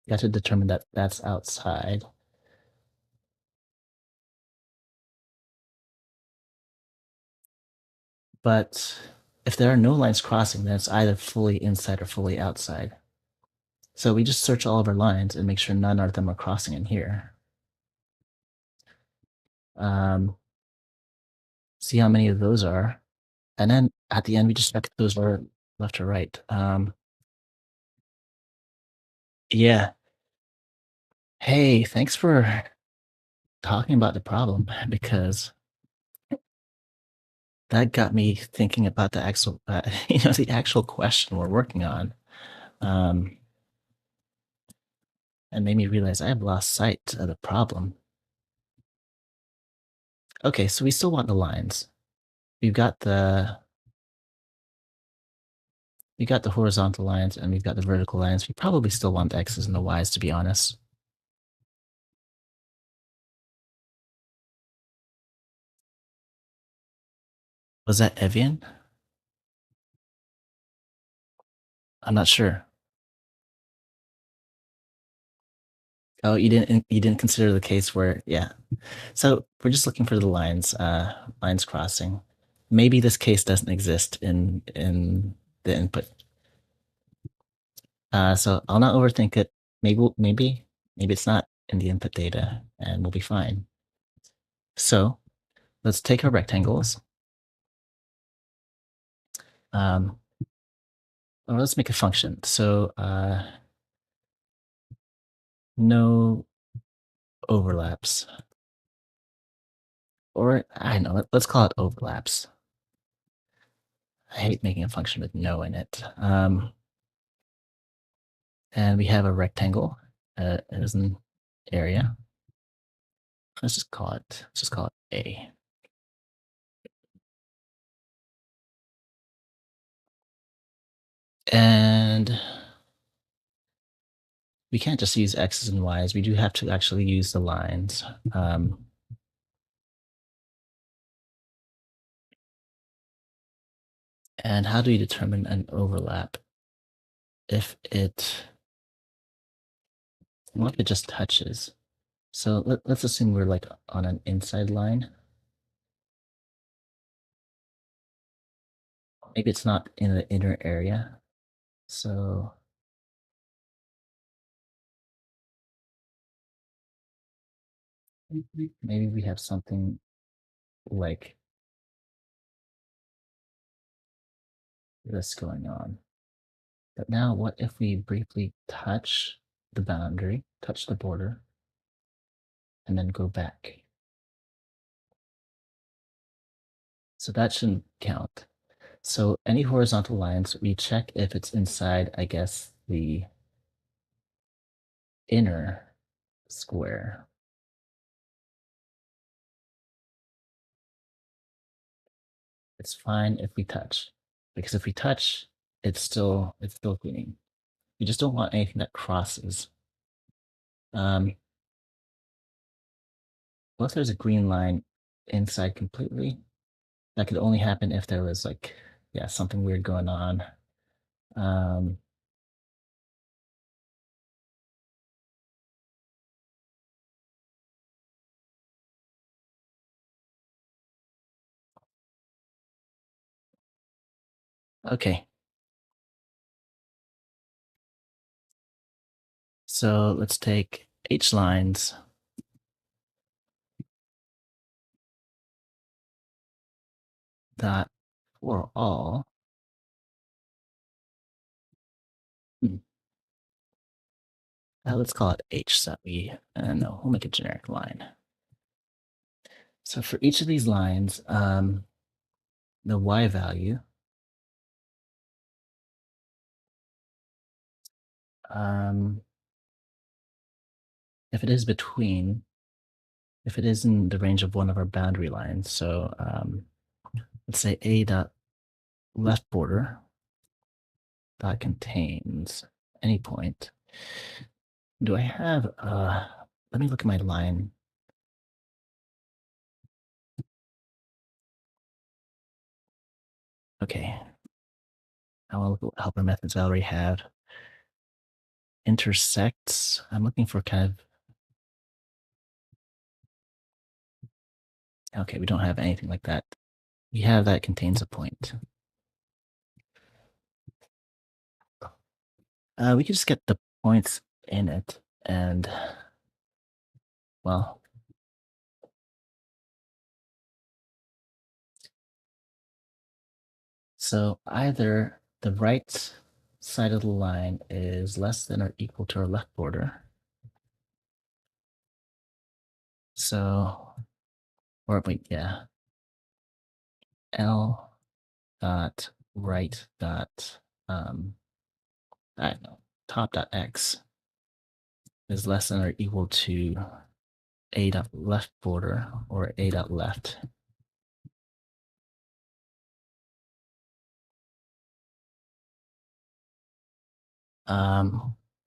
have to determine that that's outside. But if there are no lines crossing, then it's either fully inside or fully outside. So we just search all of our lines and make sure none of them are crossing in here. See how many of those are. And then at the end, we just check if those are left or right. Yeah. Hey, thanks for talking about the problem because that got me thinking about the actual, the actual question we're working on, um, and made me realize I have lost sight of the problem. Okay, so we still want the lines. We've got the horizontal lines and we've got the vertical lines. We probably still want the x's and the y's, to be honest. Was that Evian? I'm not sure. Oh, you didn't consider the case where, yeah. So we're just looking for the lines crossing. Maybe this case doesn't exist in the input. So I'll not overthink it. Maybe it's not in the input data, and we'll be fine. So let's take our rectangles. Or let's make a function. So no overlaps. Or I know, let's call it overlaps. I hate making a function with no in it. And we have a rectangle as an area. Let's just call it A. And we can't just use X's and Y's. We do have to actually use the lines. And how do we determine an overlap? What if it just touches? So let's assume we're like on an inside line. Maybe it's not in the inner area. So maybe we have something like this going on. But now what if we briefly touch the boundary, touch the border, and then go back? So that shouldn't count. So any horizontal lines, we check if it's inside, I guess, the inner square. It's fine if we touch, because if we touch, it's still cleaning. You just don't want anything that crosses. What if there's a green line inside completely? That could only happen if there was like, yeah, something weird going on. Um, okay, so let's take H lines dot for all. Hmm, let's call it H so no, we'll make a generic line. So for each of these lines, the Y value, um, if it is between, if it is in the range of one of our boundary lines, so let's say A dot left border dot contains any point. Do I have, let me look at my line. Okay. I want to look at what helper methods I already have. Intersects. I'm looking for kind of, okay, we don't have anything like that. We have that contains a point. We could just get the points in it and, well, so either the right side of the line is less than or equal to our left border. So, or wait, yeah. L dot right dot, I don't know, top dot X is less than or equal to A dot left border or A dot left.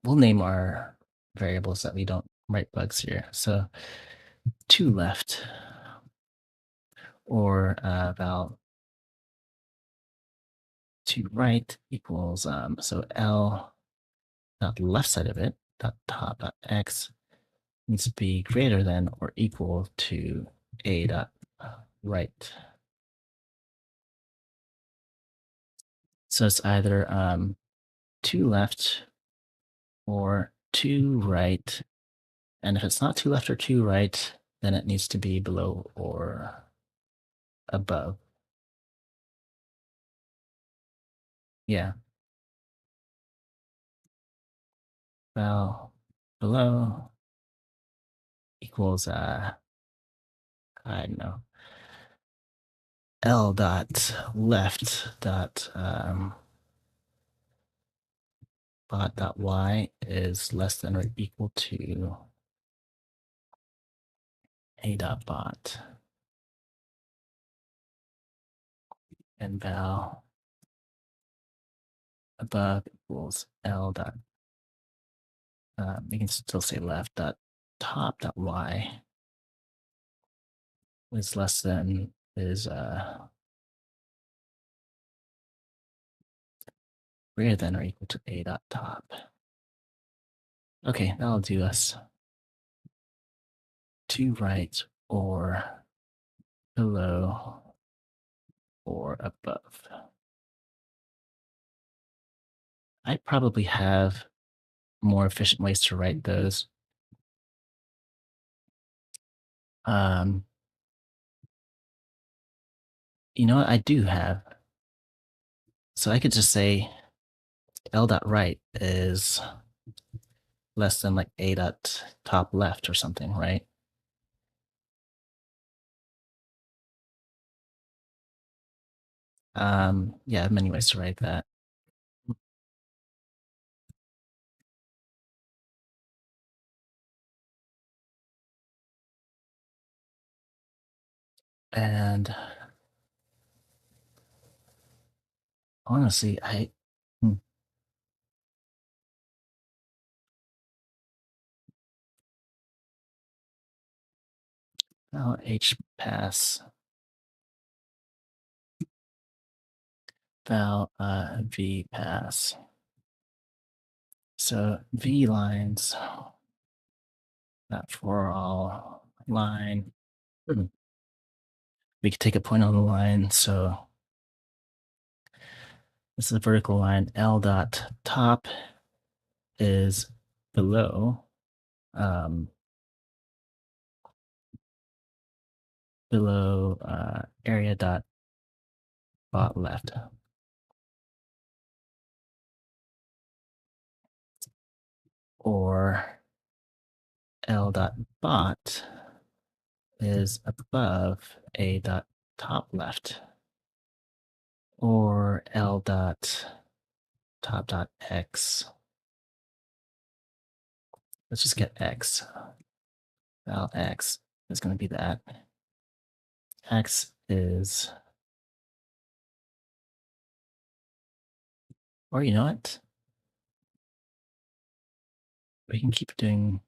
We'll name our variables that we don't write bugs here. So to left or about to right equals, so L dot left side of it dot top dot X needs to be greater than or equal to A dot right. So it's either to left or to right. And if it's not to left or to right, then it needs to be below or above. Yeah. val below equals I don't know, L dot left dot bot dot y is less than or equal to a dot bot, and val above equals L dot, we can still say left dot top dot y is less than, is greater than or equal to a dot top. Okay, that'll do us to right or below or above. I probably have more efficient ways to write those. Um, you know what? I do have. So I could just say L dot right is less than like A dot top left or something, right? Yeah, I have many ways to write that. And honestly, hmm, val H pass, val V pass. So V lines, not for all line. We could take a point on the line. So this is a vertical line. L dot top is below below area dot bot left, or L dot bot is above a dot top left, or L dot top dot x. Let's just get x. Val x is going to be that. X is, or you know what? We can keep doing,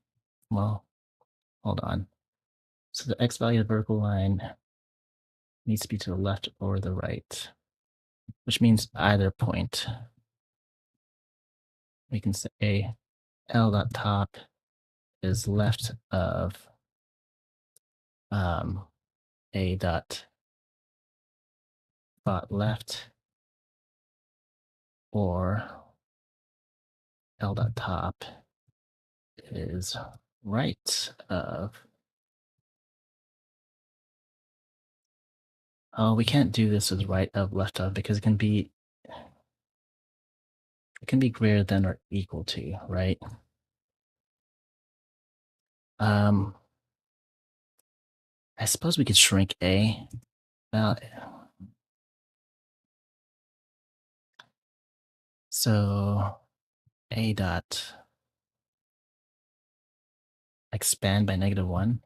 well, hold on. So the x value of the vertical line needs to be to the left or the right, which means either point. We can say L dot top is left of a dot bot left, or L dot top is right of. Oh, we can't do this with right of left of because it can be greater than or equal to, right? I suppose we could shrink A. Well, so A dot expand by -1.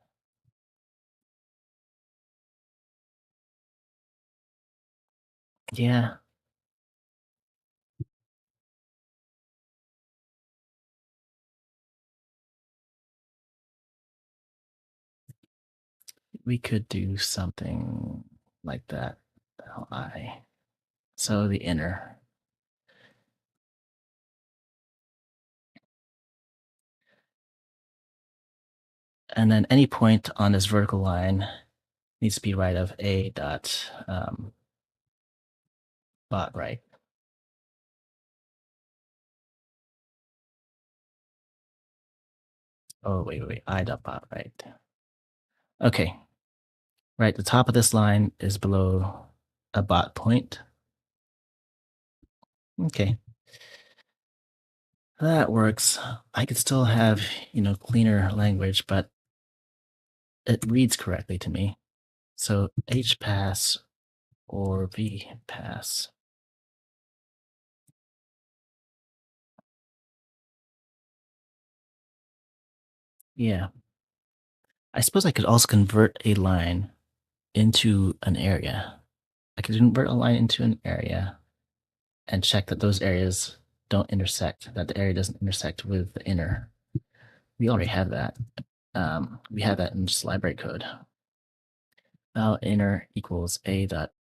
Yeah. We could do something like that. I. So the inner. And then any point on this vertical line needs to be right of a dot bot right. Oh, wait, I dot bot right. Okay, right, the top of this line is below a bot point. Okay. That works. I could still have, cleaner language, but it reads correctly to me. So H pass or V pass. Yeah. I suppose I could also convert a line into an area. I could convert a line into an area and check that those areas don't intersect, that the area doesn't intersect with the inner. We already have that. We have that in just library code. Val inner equals a dot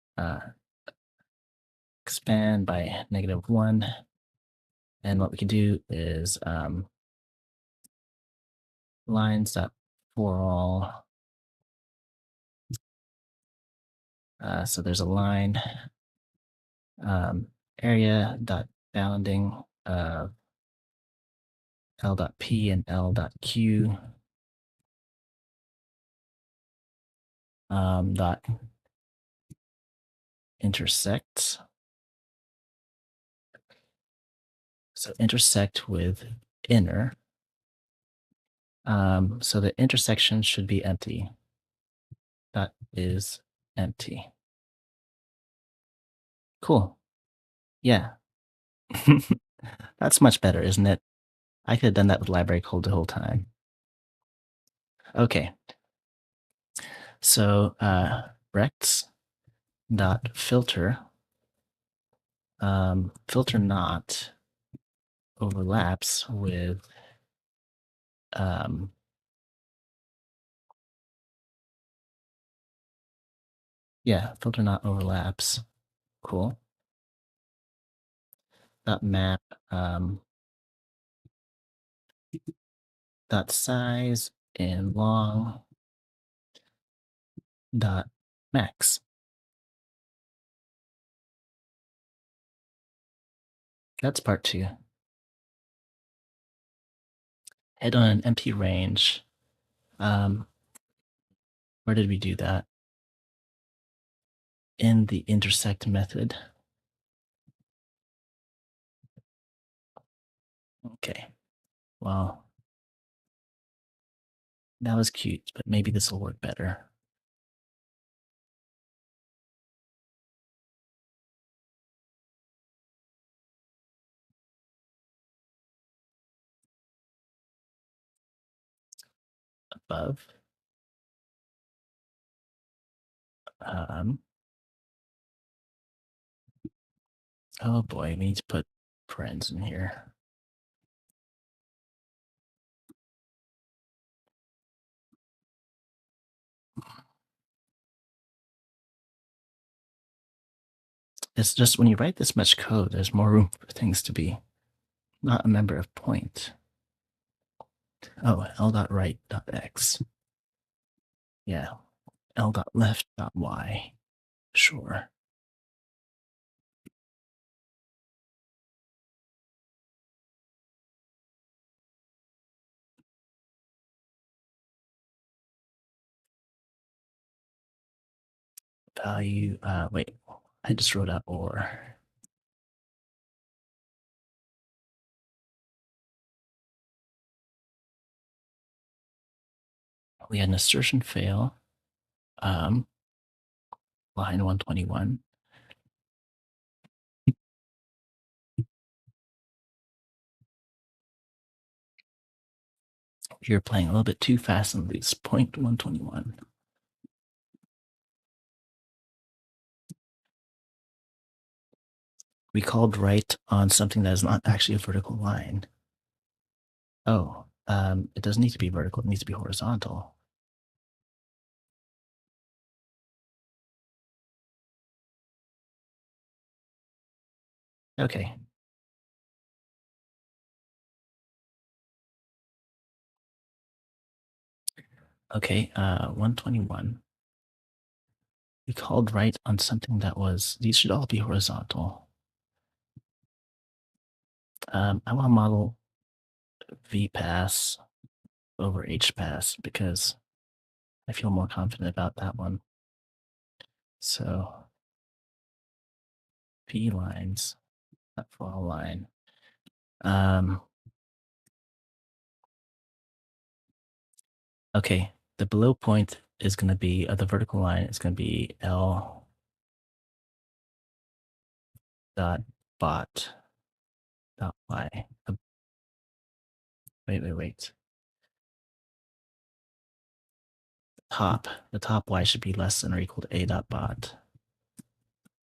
expand by -1. And what we can do is lines dot for all. So there's a line area dot bounding of L dot P and L dot Q dot intersect. So intersect with inner. So the intersection should be empty. That is empty. Cool. Yeah. That's much better, isn't it? I could have done that with library code the whole time. Okay. So rex dot filter filter not overlaps with um, yeah, filter not overlaps. Cool. Dot map dot size and long dot max. That's part 2. Head on an empty range. Where did we do that? In the intersect method. Okay. Well, that was cute, but maybe this will work better. Above. Oh boy, we need to put parens in here. It's just when you write this much code, there's more room for things to be not a member of point. Oh, L dot right dot X. Yeah. L dot left dot Y. Sure. Value, wait, I just wrote out or. We had an assertion fail. Line 121. You're playing a little bit too fast and loose. Point 121. We called right on something that is not actually a vertical line. Oh, it doesn't need to be vertical. It needs to be horizontal. Okay. Okay, 121. We called right on something that was, these should all be horizontal. I want to model V pass over H pass because I feel more confident about that one. So V lines, not for all line. Okay, the below point is going to be, the vertical line is going to be L dot bot dot y. Wait. The top y should be less than or equal to a dot bot.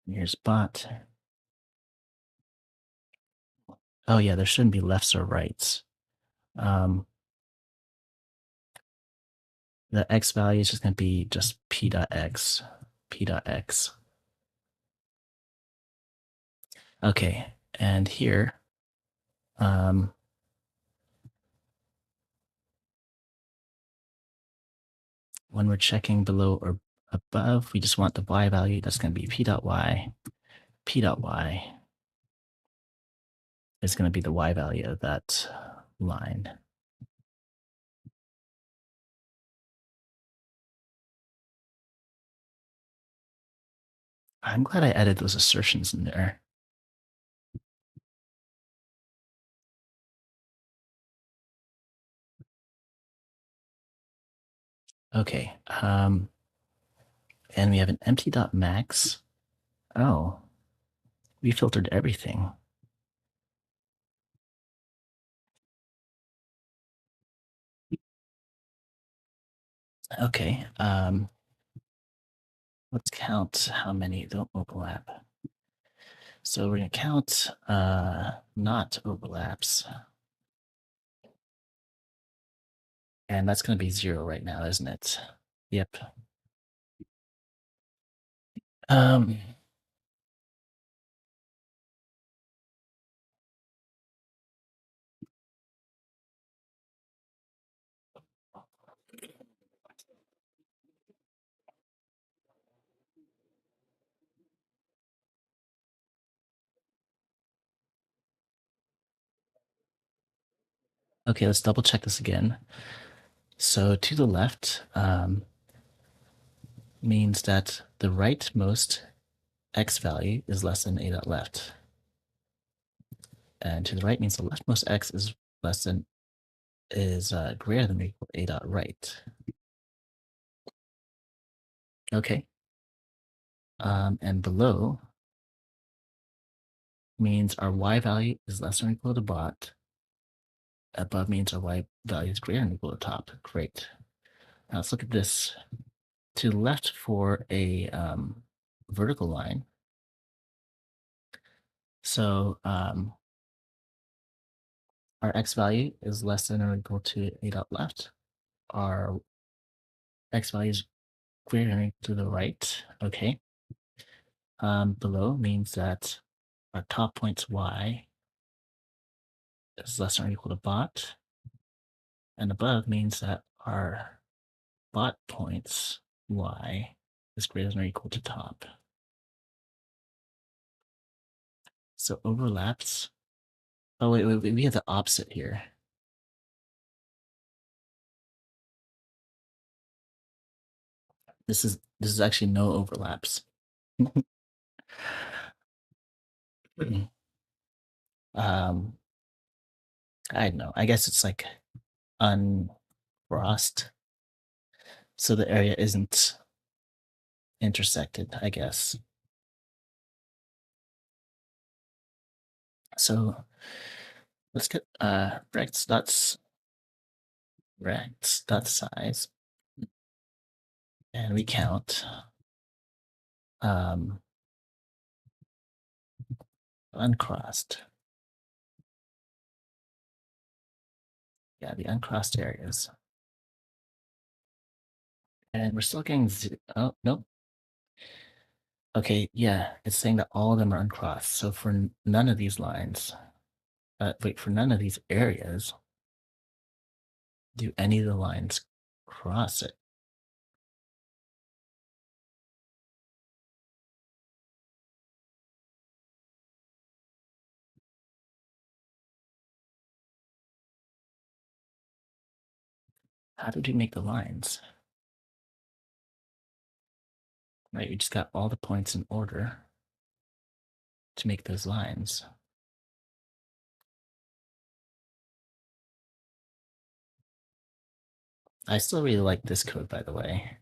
And here's bot. Oh yeah, there shouldn't be lefts or rights. The x value is just going to be just p dot x, p dot x. Okay, and here, when we're checking below or above, we just want the y value. That's going to be p dot y. P dot y is going to be the y value of that line. I'm glad I added those assertions in there. Okay, and we have an empty dot max. Oh, we filtered everything. Okay, let's count how many don't overlap. So we're gonna count not overlaps. And that's gonna be 0 right now, isn't it? Yep. Um, okay, let's double check this again. So to the left means that the rightmost x value is less than a dot left. And to the right means the leftmost x is greater than or equal to a dot right. Okay. And below means our y value is less than or equal to bot. Above means our y value is greater than or equal to top. Great. Now let's look at this. To the left for a vertical line. So our x value is less than or equal to a dot left. Our x value is greater than or equal to the right. Okay. Below means that our top point's y is less than or equal to bot. And above means that our bot point's y is greater than or equal to top. So overlaps. Oh, wait, we have the opposite here. This is actually no overlaps. um, I don't know. I guess it's like uncrossed, so the area isn't intersected, I guess. So let's get rects dot size, and we count uncrossed. Yeah, the uncrossed areas. And we're still getting oh, nope. Okay, yeah, it's saying that all of them are uncrossed. So for none of these lines, for none of these areas, do any of the lines cross it? How did we make the lines? Right, we just got all the points in order to make those lines. I still really like this code, by the way.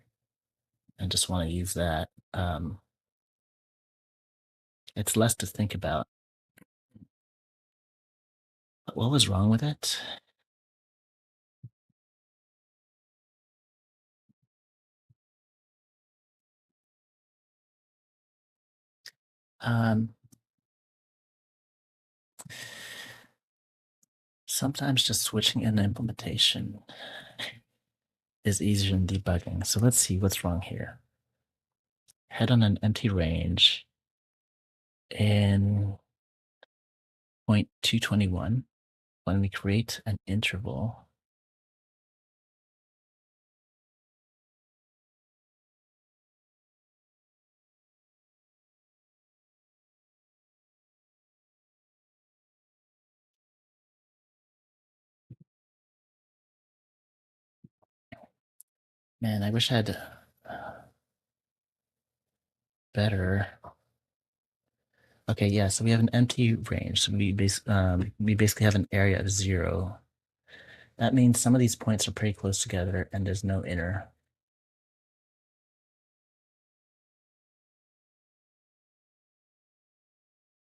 I just want to use that. It's less to think about. But what was wrong with it? Um, Sometimes just switching an implementation is easier than debugging. So let's see what's wrong here. Head on an empty range in point 221. When we create an interval, man, I wish I had better. Okay, yeah, so we have an empty range. So we basically have an area of 0. That means some of these points are pretty close together and there's no inner.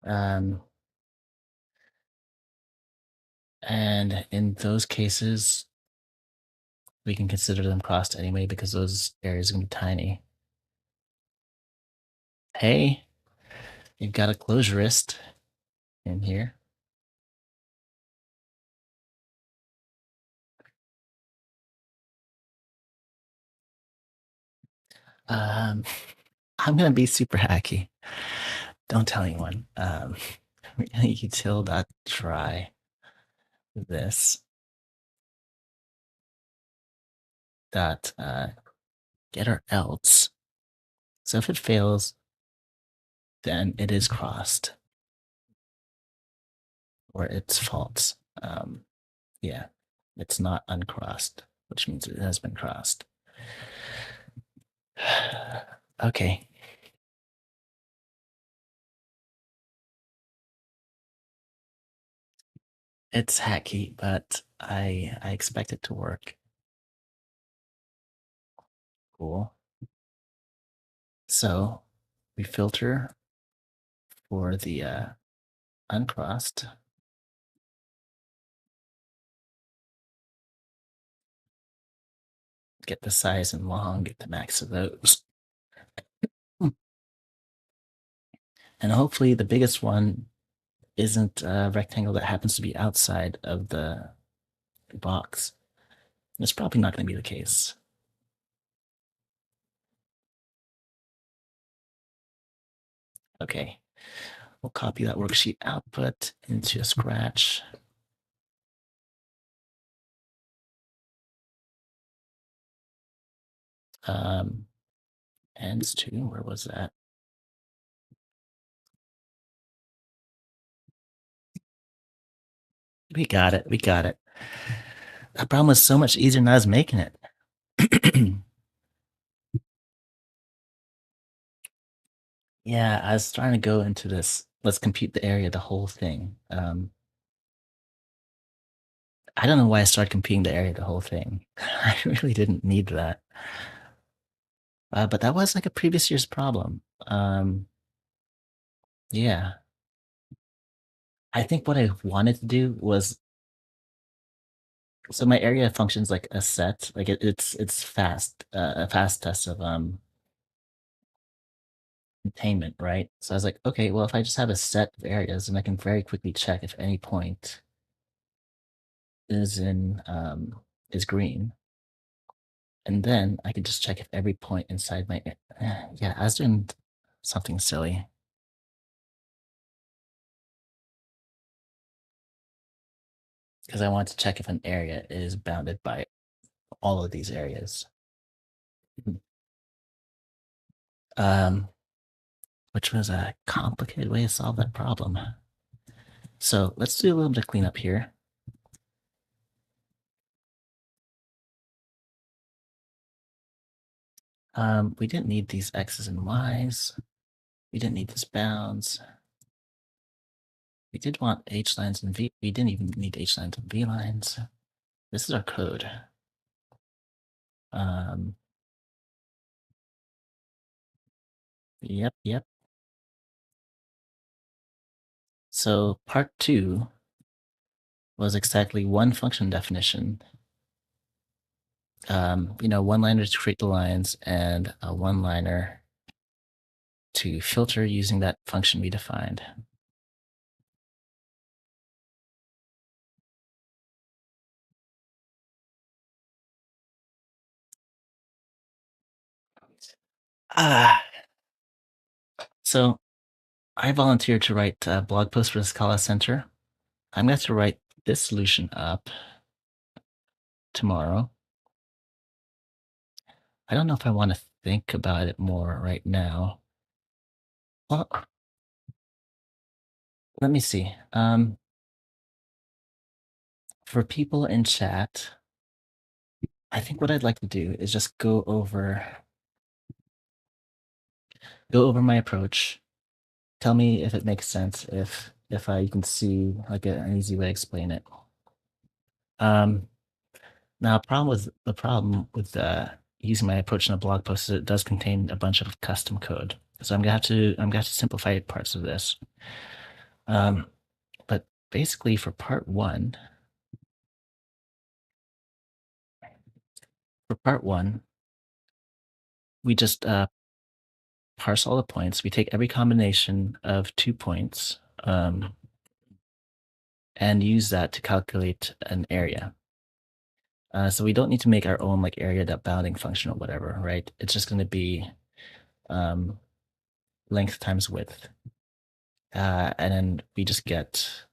Um, and in those cases, we can consider them crossed anyway because those areas are going to be tiny. Hey, you've got a closurist in here. Um, I'm going to be super hacky. Don't tell anyone. We're going to util.try this dot getter else. So if it fails, then it is crossed or it's false. Yeah, it's not uncrossed, which means it has been crossed. Okay. It's hacky, but I expect it to work. Cool. So we filter for the uncrossed. Get the size and long, get the max of those. And hopefully the biggest one isn't a rectangle that happens to be outside of the box. It's probably not going to be the case. Okay, we'll copy that worksheet output into Scratch. Ends to, where was that? We got it. We got it. That problem was so much easier than I was making it. Yeah, I was trying to go into this. Let's compute the area, the whole thing. I don't know why I started computing the area, the whole thing. I really didn't need that. But that was like a previous year's problem. Yeah. I think what I wanted to do was so my area functions like a set, like it's fast, a fast test of containment, right? So I was like, okay, well, if I just have a set of areas, then I can very quickly check if any point is in is green, and then I could just check if every point inside my yeah, I was doing something silly because I wanted to check if an area is bounded by all of these areas. Um, which was a complicated way to solve that problem. So let's do a little bit of cleanup here. We didn't need these X's and Y's. We didn't need this bounds. We did want H lines and V. We didn't even need H lines and V lines. This is our code. Um, yep. So part two was exactly one function definition. One-liner to create the lines and a one-liner to filter using that function we defined. Ah, so I volunteered to write a blog post for the Scala Center. I'm going to write this solution up tomorrow. I don't know if I want to think about it more right now. Well, let me see. For people in chat, I think what I'd like to do is just go over my approach. Tell me if it makes sense, if I can see like an easy way to explain it. Um, Now, the problem with using my approach in a blog post is it does contain a bunch of custom code. So I'm gonna have to simplify parts of this. Um, but basically, for part one, we just parse all the points. We take every combination of 2 points and use that to calculate an area. So we don't need to make our own like area.bounding function or whatever, right? It's just going to be um, length times width. And then we just get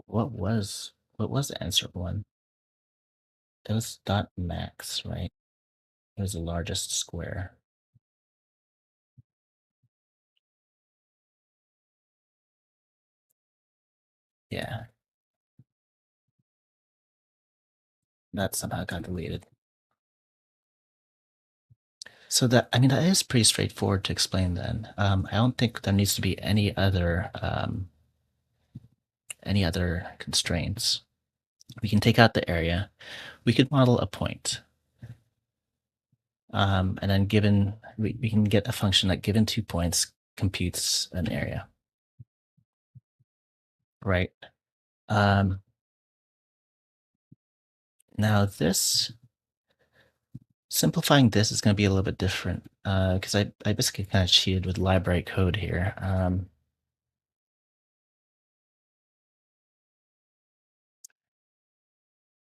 what was the answer one? It was dot max, right? It was the largest square. Yeah, that somehow got deleted. So that is pretty straightforward to explain then. I don't think there needs to be any other constraints. We can take out the area. We could model a point. And then we can get a function that given 2 points computes an area. Right. Now simplifying this is going to be a little bit different because I basically kind of cheated with library code here.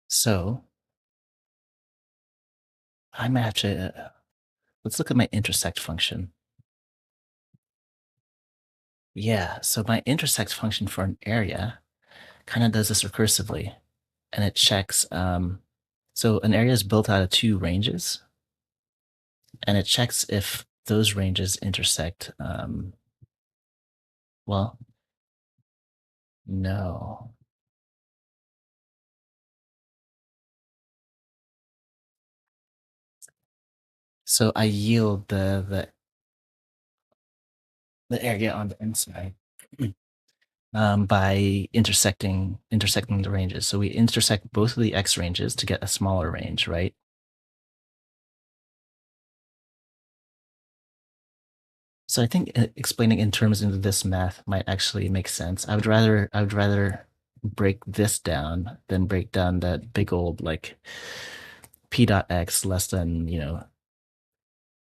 So I might have to let's look at my intersect function. Yeah, so my intersect function for an area kind of does this recursively, and it checks. So an area is built out of two ranges, and it checks if those ranges intersect. Well, no. So I yield the area on the inside by intersecting the ranges. So we intersect both of the x ranges to get a smaller range, right? So I think explaining in terms into this math might actually make sense. I would rather break this down than break down that big old like p dot x less than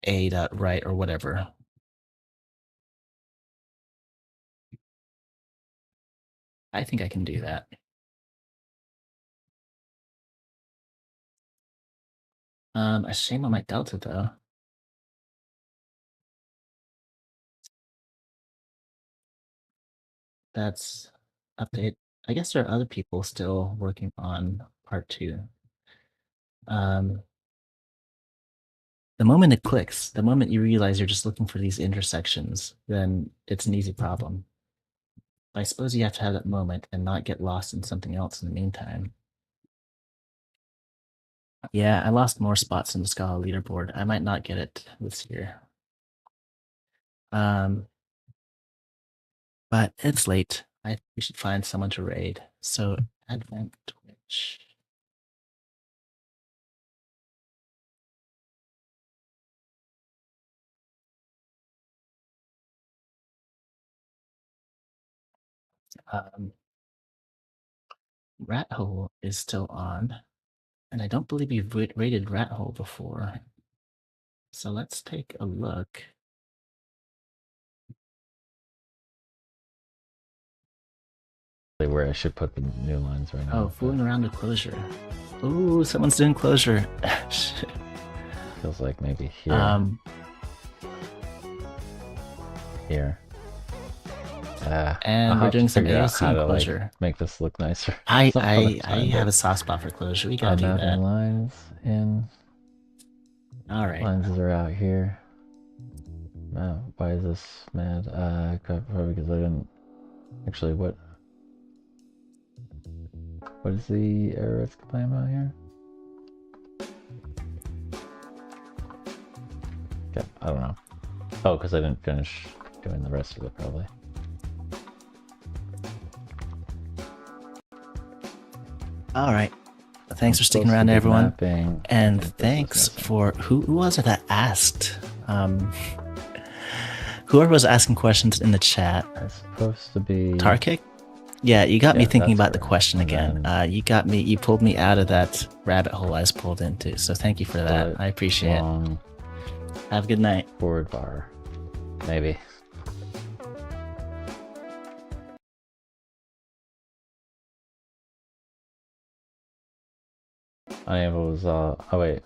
a dot right or whatever. I think I can do that. A shame on my delta though. That's update. I guess there are other people still working on part two. Um, the moment it clicks, the moment you realize you're just looking for these intersections, then it's an easy problem. I suppose you have to have that moment and not get lost in something else in the meantime. Yeah, I lost more spots in the Scala leaderboard. I might not get it this year. Um, but it's late. I think we should find someone to raid. So Advent Twitch. Um, Rat Hole is still on, and I don't believe we've raided Rat Hole before. So let's take a look. Where I should put the new lines right now. Oh, fooling around with closure. Ooh, someone's doing closure. Feels like maybe here. Here. And we're doing some AOC closure. Like, make this look nicer. I have a soft spot for closure. We gotta do that. Lines in. All right. Lines are out here. Why is this mad? Probably because I didn't actually. What is the error it's complaining about here? Okay, I don't know. Oh, because I didn't finish doing the rest of it, probably. All right. Thanks for sticking around, everyone. And thanks for who was it that asked? Whoever was asking questions in the chat. It's supposed to be Tarkic? Yeah, you got me thinking about the question again. You pulled me out of that rabbit hole I was pulled into. So thank you for that. I appreciate it. Have a good night. Forward bar. Maybe. Unable was oh wait.